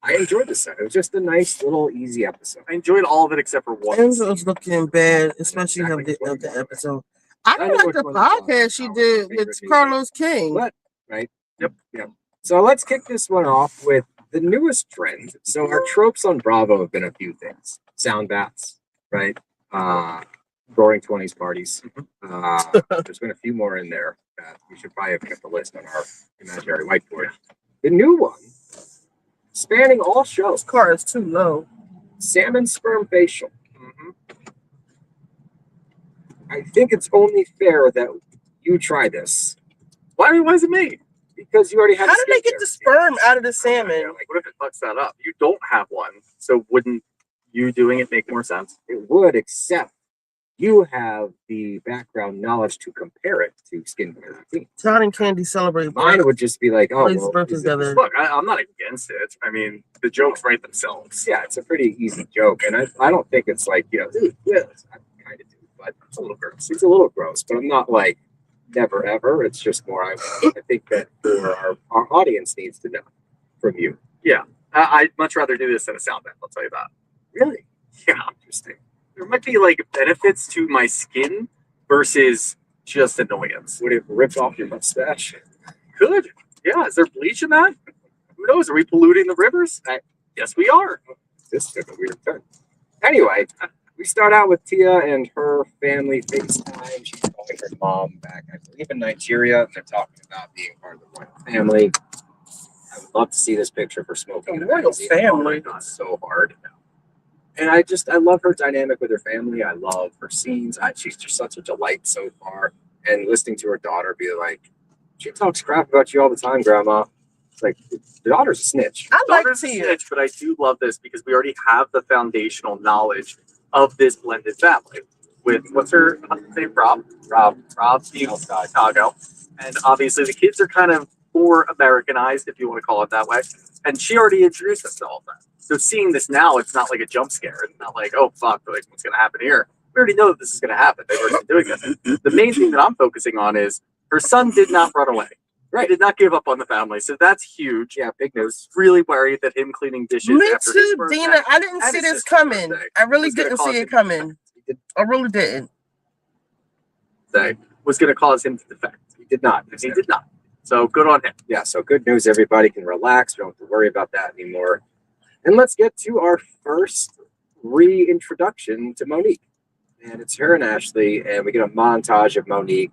I enjoyed the set. It was just a nice little easy episode. I enjoyed all of it except for one. Angel's looking bad, especially of the episode. I like the podcast she did with Carlos King. But, right? Yep. So let's kick this one off with the newest trend. So our tropes on Bravo have been a few things. Sound baths, right? Roaring 20s parties. There's been a few more in there. We should probably have kept a list on our imaginary whiteboard. The new one, spanning all shows. This car is too low. Salmon sperm facial. I think it's only fair that you try this. Why is it me? Because you already had. How did they get the sperm out of the salmon? Like, what if it fucks that up? You don't have one, so wouldn't you doing it make more sense? It would, except you have the background knowledge to compare it to skincare routine. Todd and Candy celebrate. Mine would just be like, oh, well, look, I'm not against it. I mean, the jokes write themselves. Yeah, it's a pretty easy joke, and I don't think it's like, dude, yes, I kind of do, but it's a little gross. It's a little gross, but I'm not like never ever. It's just more. I think that for our audience needs to know from you. Yeah, I'd much rather do this than a sound bath. I'll tell you that. Really? Yeah, interesting. There might be like benefits to my skin versus just annoyance. Would it rip off your mustache? Could. Yeah, is there bleach in that? Who knows? Are we polluting the rivers? Yes, we are. This took a weird turn. Anyway, we start out with Tia and her family FaceTime. She's calling her mom back, I believe, in Nigeria. They're talking about being part of the royal family. I would love to see this picture for smoking. The royal family. It's so hard. And I love her dynamic with her family. I love her scenes. She's just such a delight so far. And listening to her daughter be like, she talks crap about you all the time, Grandma. It's like, the daughter's a snitch. I like Daughter's a Tia. snitch, but I do love this because we already have the foundational knowledge of this blended family. With what's her name? Rob being Chicago. And obviously the kids are kind of more Americanized, if you want to call it that way. And she already introduced us to all that. So seeing this now, it's not like a jump scare. It's not like, oh fuck, like what's gonna happen here? We already know that this is gonna happen. They've already been doing this. The main thing that I'm focusing on is her son did not run away. Right. He did not give up on the family. So that's huge. Yeah, big news. Really worried that him cleaning dishes Me after his too, birthday Dina. I didn't and see his this sister's coming. birthday I really was gonna didn't cause see it him coming. I really didn't. was going to cause him to defect. He did not. He did not. So good on him. Yeah, so good news. Everybody can relax. We don't have to worry about that anymore. And let's get to our first reintroduction to Monique. And it's her and Ashley, and we get a montage of Monique.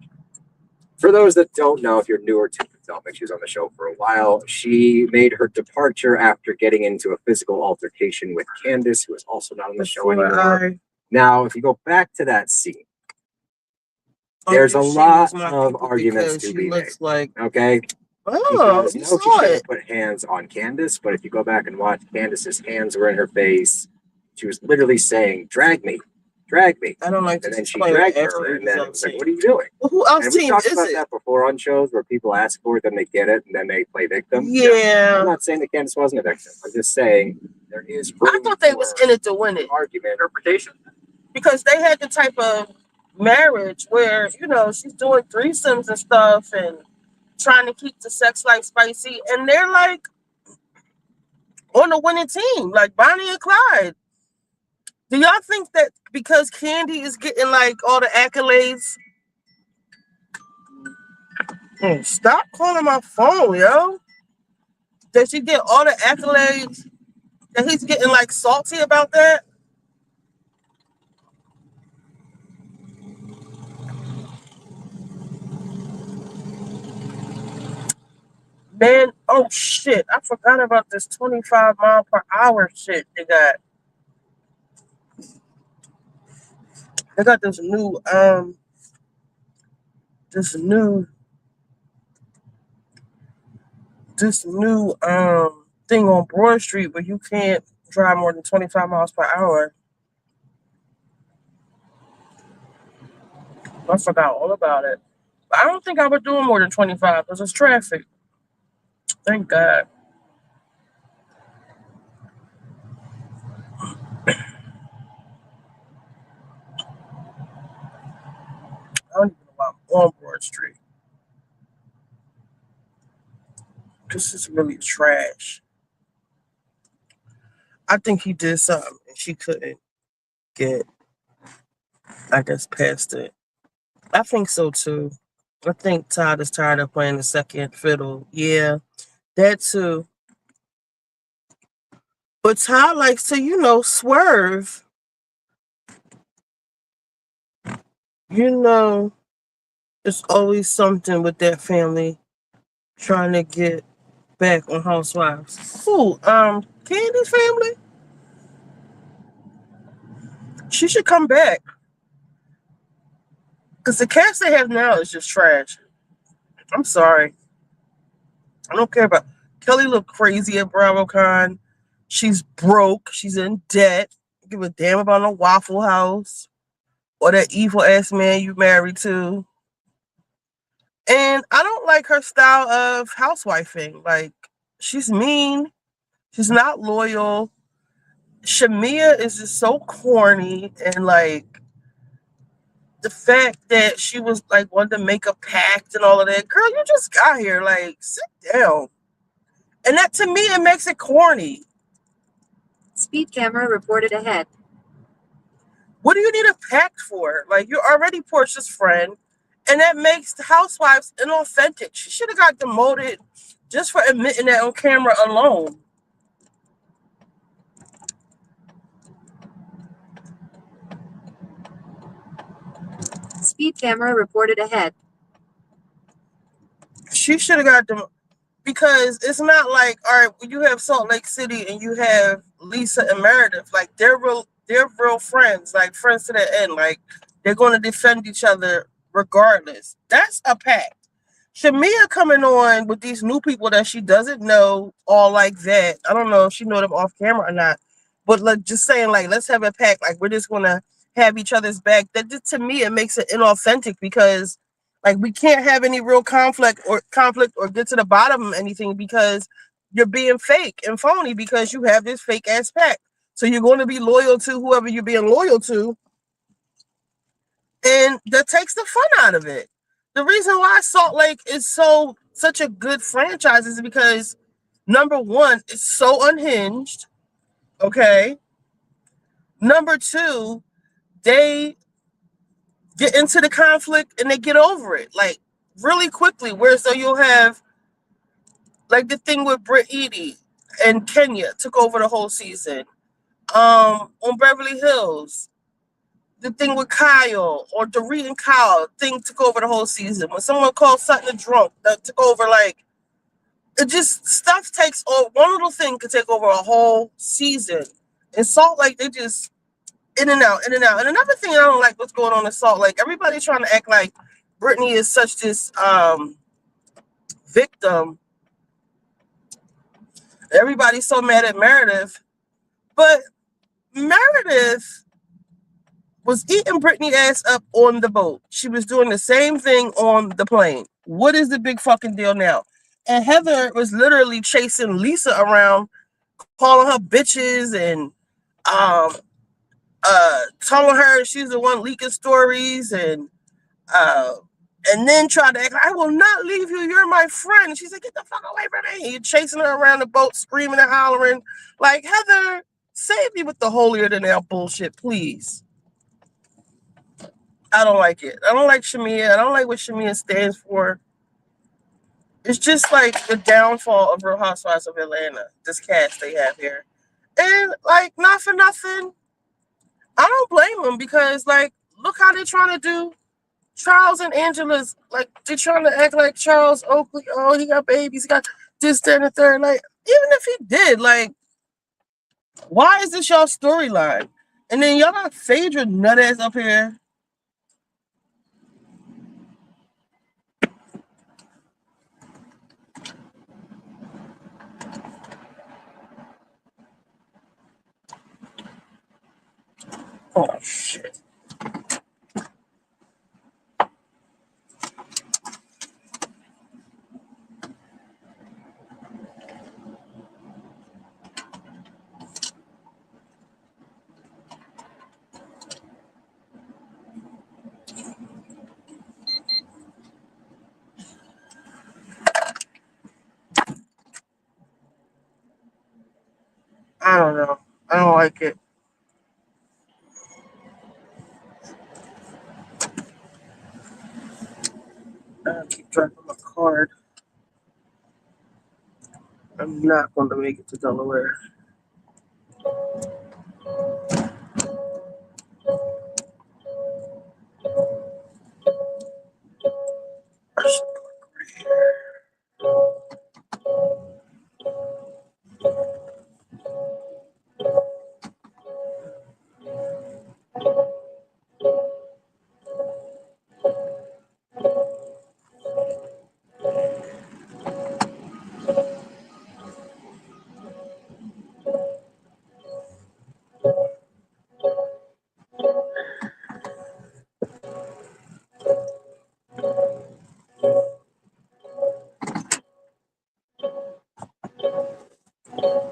For those that don't know, if you're newer to the topic, she was on the show for a while. She made her departure after getting into a physical altercation with Candace, who is also not on the show anymore. Now, if you go back to that scene, there's a lot of arguments to be made. Okay? Oh, Because you no, saw she shouldn't it. put hands on Candace, but if you go back and watch, Candace's hands were in her face. She was literally saying, drag me, drag me. I don't like And to then she explain dragged it her, after and then it it was was like, on what are you doing? Well, who else And we team talked is about it? that before on shows where people ask for it, then they get it, and then they play victim. I'm Yeah. not saying that Candace wasn't a victim. I'm just saying there is I room thought they was for in it to win it argument. Interpretation. because they had the type of marriage where, you know, she's doing threesomes and stuff and trying to keep the sex life spicy. And they're like on the winning team, like Bonnie and Clyde. Do y'all think that because Candy is getting like all the accolades? Stop calling my phone, yo. That she get all the accolades? That he's getting like salty about that? Man, oh shit. I forgot about this 25-mile-per-hour shit they got. They got this new thing on Broad Street where you can't drive more than 25 miles per hour. I forgot all about it. But I don't think I was doing more than 25 because it's traffic. Thank God. I don't even know why I'm on Broad Street. This is really trash. I think he did something and she couldn't get, I guess, past it. I think so too. I think Todd is tired of playing the second fiddle. Yeah, that too. But Todd likes to, you know, swerve. You know, it's always something with that family trying to get back on Housewives. Who? Candy's family? She should come back. Because the cast they have now is just trash. I'm sorry. I don't care about Kelly look crazy at BravoCon. She's broke. She's in debt. Give a damn about a Waffle House or that evil ass man you married to. And I don't like her style of housewifing. Like, she's mean. She's not loyal. Shamia is just so corny. And, like, the fact that she was, like, wanted to make a pact and all of that. Girl, you just got here. Like, sit down. And that, to me, it makes it corny. Speed camera reported ahead. What do you need a pact for? Like, you're already Portia's friend. And that makes the housewives inauthentic. She should have got demoted just for admitting that on camera alone. Speed camera reported ahead. She should have got them because it's not like, all right, when you have Salt Lake City and you have Lisa and Meredith, like they're real friends, like friends to the end. Like they're going to defend each other regardless. That's a pact. Shamia coming on with these new people that she doesn't know all like that. I don't know if she know them off camera or not, but like just saying like let's have a pact, like we're just gonna have each other's back. That just, to me it makes it inauthentic because like we can't have any real conflict or get to the bottom of anything because you're being fake and phony because you have this fake ass pact. So you're going to be loyal to whoever you're being loyal to, and that takes the fun out of it. The reason why Salt Lake is such a good franchise is because number one, it's so unhinged. Okay. Number two, they get into the conflict and they get over it like really quickly. Where so you'll have like the thing with Britt Eady and Kenya took over the whole season. On Beverly Hills, the thing with Kyle or Dorit and Kyle thing took over the whole season. When someone called Sutton a drunk, that took over like it just stuff takes over. One little thing could take over a whole season. In Salt Lake, they just in and out, in and out. And another thing I don't like what's going on in Salt Lake. Everybody's trying to act like Brittany is such this victim. Everybody's so mad at Meredith, but Meredith was eating Brittany ass up on the boat. She was doing the same thing on the plane. What is the big fucking deal now? And Heather was literally chasing Lisa around, calling her bitches and um telling her she's the one leaking stories uh and then tried to act like I will not leave you, you're my friend. She's like, get the fuck away from me. You're chasing her around the boat, screaming and hollering. Like, Heather, save me with the holier than thou bullshit, please. I don't like it. I don't like Shamia. I don't like what Shamia stands for. It's just like the downfall of Real Housewives of Atlanta, this cast they have here. And like, not for nothing, I don't blame them because like, look how they're trying to do Charles and Angela's. Like, they're trying to act like Charles Oakley. Oh, he got babies. He got this, that, and the third. Like, even if he did, like, why is this y'all storyline? And then y'all got Phaedra nut ass up here. Oh shit. I don't know. I don't like it. I keep track of my card. I'm not going to make it to Delaware.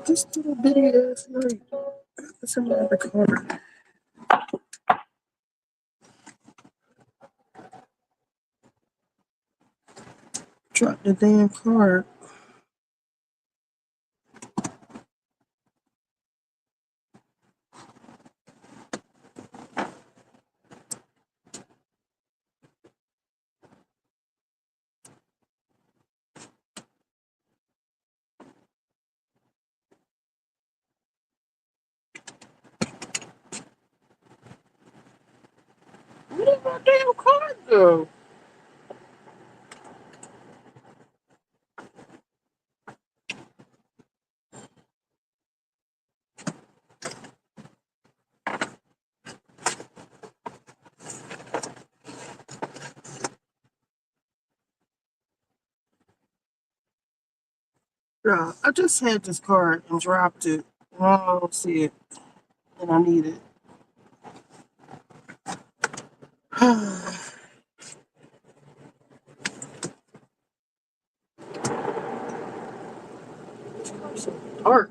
Just little bitty ass night. What's in my other card? Drop the damn card. Where's my damn card go? Yeah, I just had this card and dropped it. I don't see it, and I need it. Dark.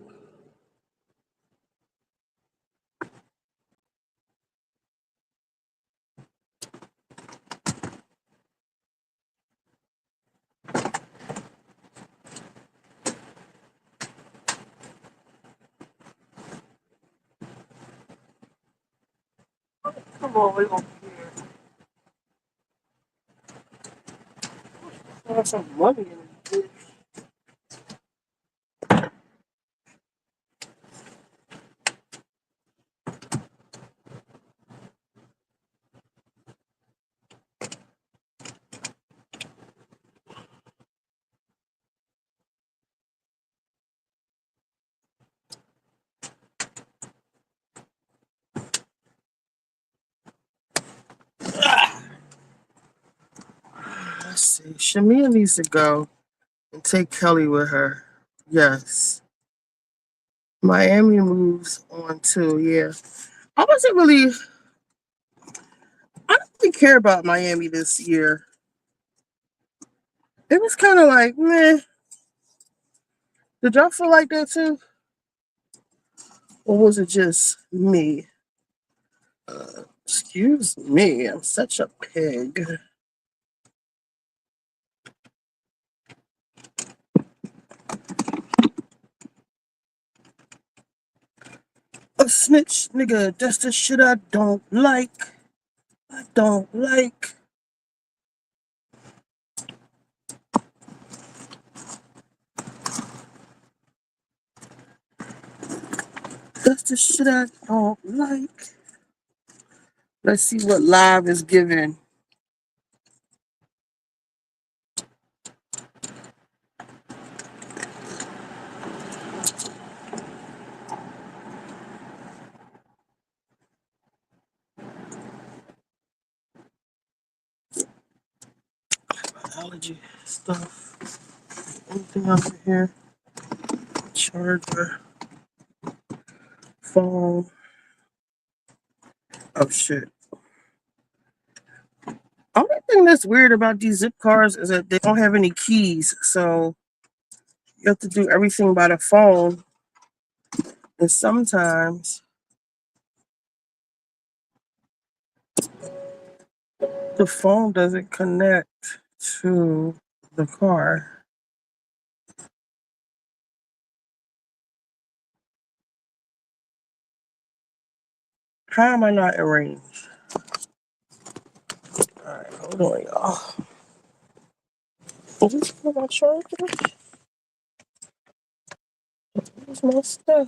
Come on, we over here. Have some money in it. Let's see. Shamia needs to go and take Kelly with her. Yes. Miami moves on too. Yeah. I wasn't really. I didn't really care about Miami this year. It was kind of like meh. Did y'all feel like that too, or was it just me? Excuse me. I'm such a pig. A snitch, nigga. That's the shit I don't like. I don't like. That's the shit I don't like. Let's see what live is giving. Allergy stuff. Anything else in here? Charger. Phone. Oh shit. Only thing that's weird about these zip cars is that they don't have any keys, so you have to do everything by the phone. And sometimes the phone doesn't connect to the car. How am I not in range? Alright, hold on, y'all. Is this for my charger? Where's my stuff?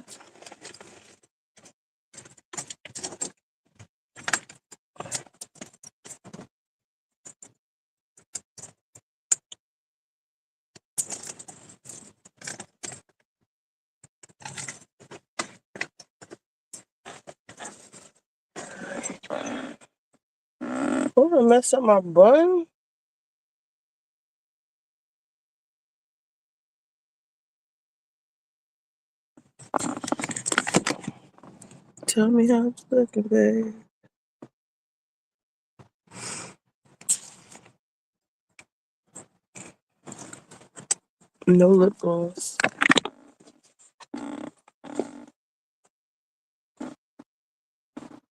I'm gonna mess up my bun. Tell me how it's looking, babe. No lip gloss.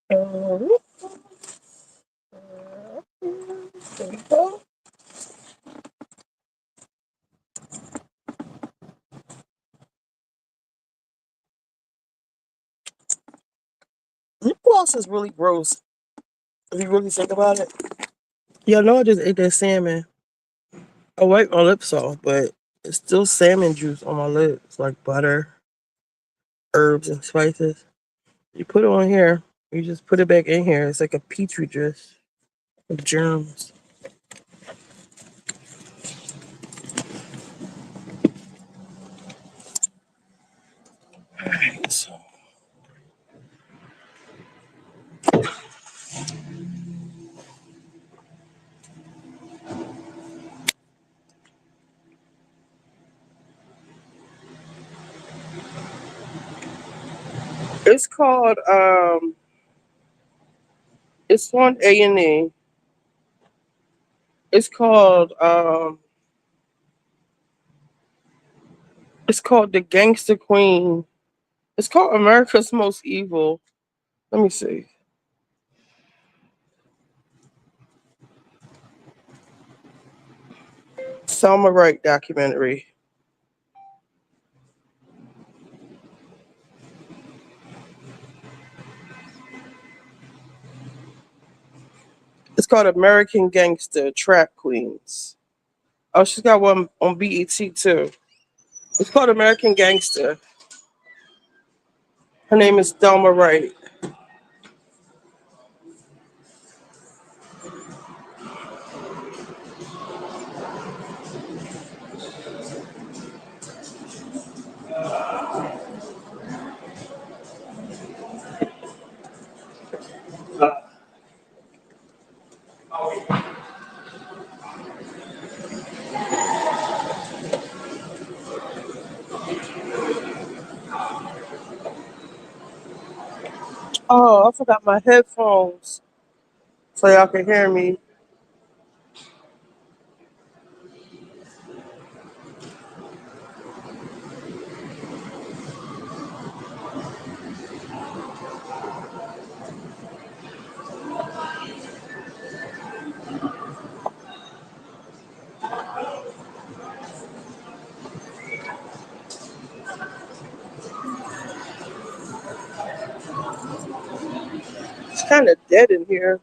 There we go. Lip gloss is really gross if you really think about it. Yeah, I know I just ate that salmon. I wiped my lips off, but it's still salmon juice on my lips, like butter, herbs, and spices. You put it on here, you just put it back in here. It's like a petri dish. Of germs. Alright, so it's called it's on A&E. It's called The Gangster Queen. It's called America's Most Evil. Let me see. Selma Wright documentary. It's called American Gangster Trap Queens. Oh, she's got one on BET too. It's called American Gangster. Her name is Selma Wright. Oh, I forgot my headphones so y'all can hear me. It's kind of dead in here.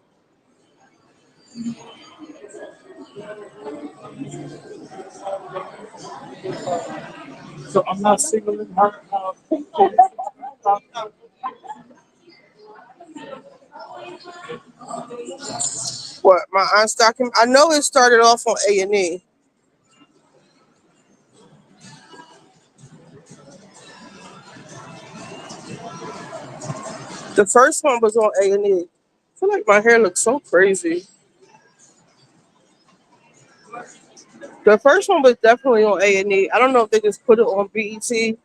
So I'm not singling her out. What my aunt's document? I know it started off on A&E. The first one was on A&E. I feel like my hair looks so crazy. The first one was definitely on A&E. I don't know if they just put it on BET.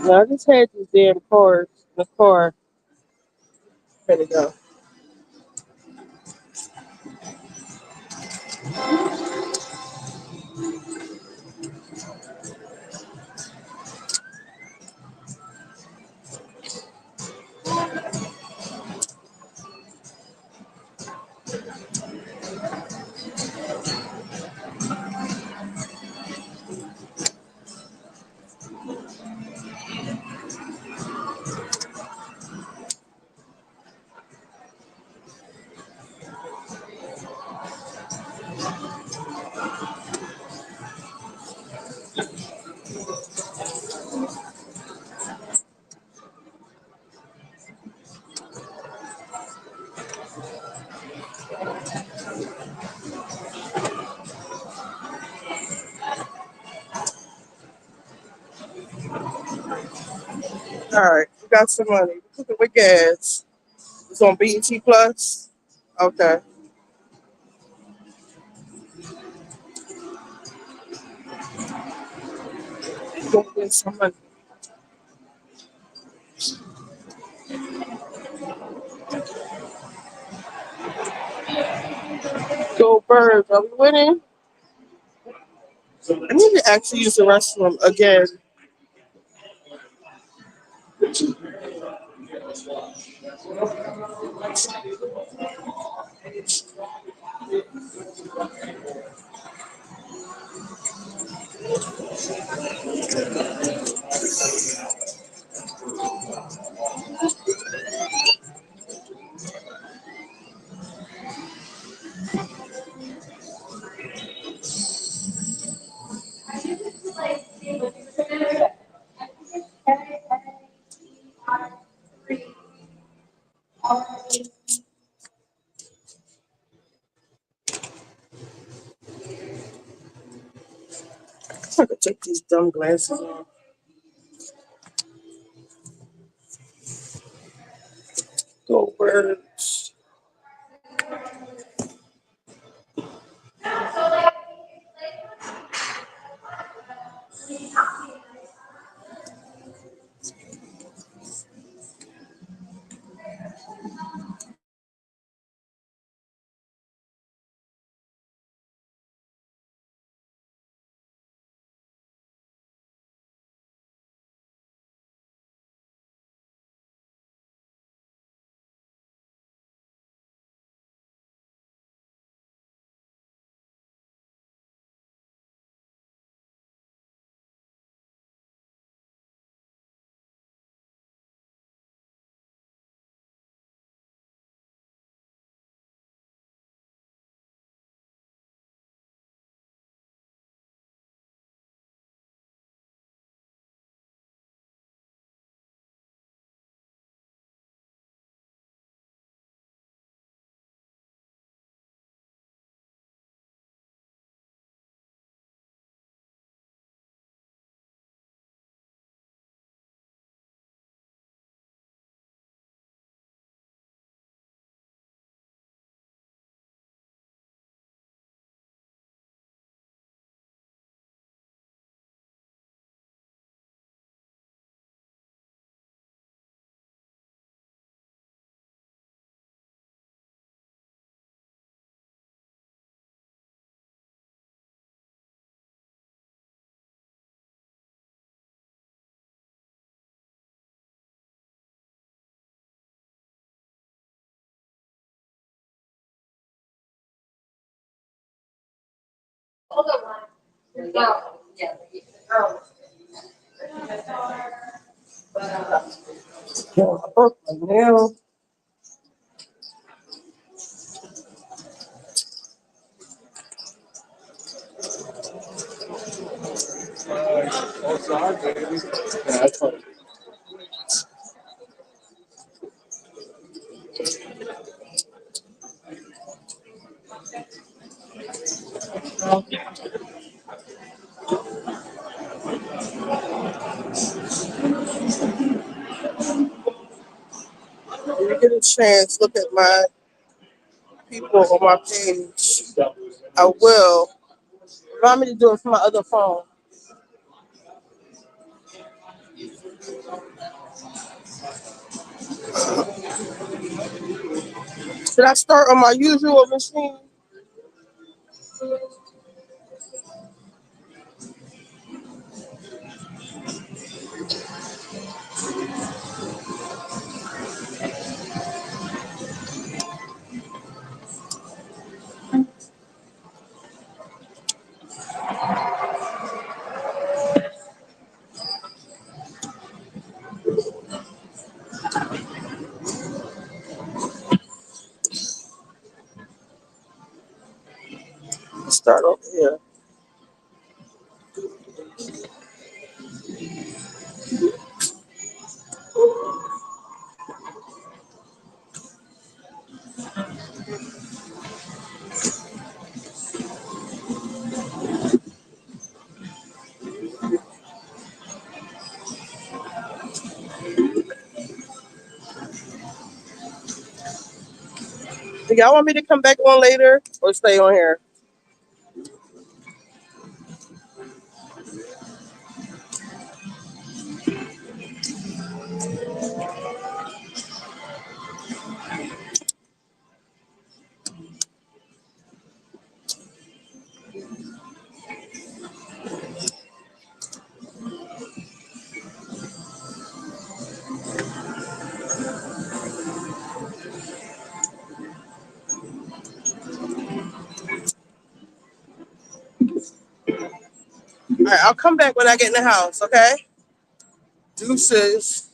No, I just had these damn cards in the car. There we go. All right, we got some money. Look at with gas. It's on BET Plus. Okay. Go get some money. Go Birds. Are we winning? I need to actually use the restroom again. I could take these dumb glasses off. Go words. Yeah, I broke my nail. When you get a chance, look at my people on my page. I will. Remind me to do it from my other phone. Should I start on my usual machine? Start over here. Do y'all want me to come back on later or stay on here? All right, I'll come back when I get in the house, okay? Deuces.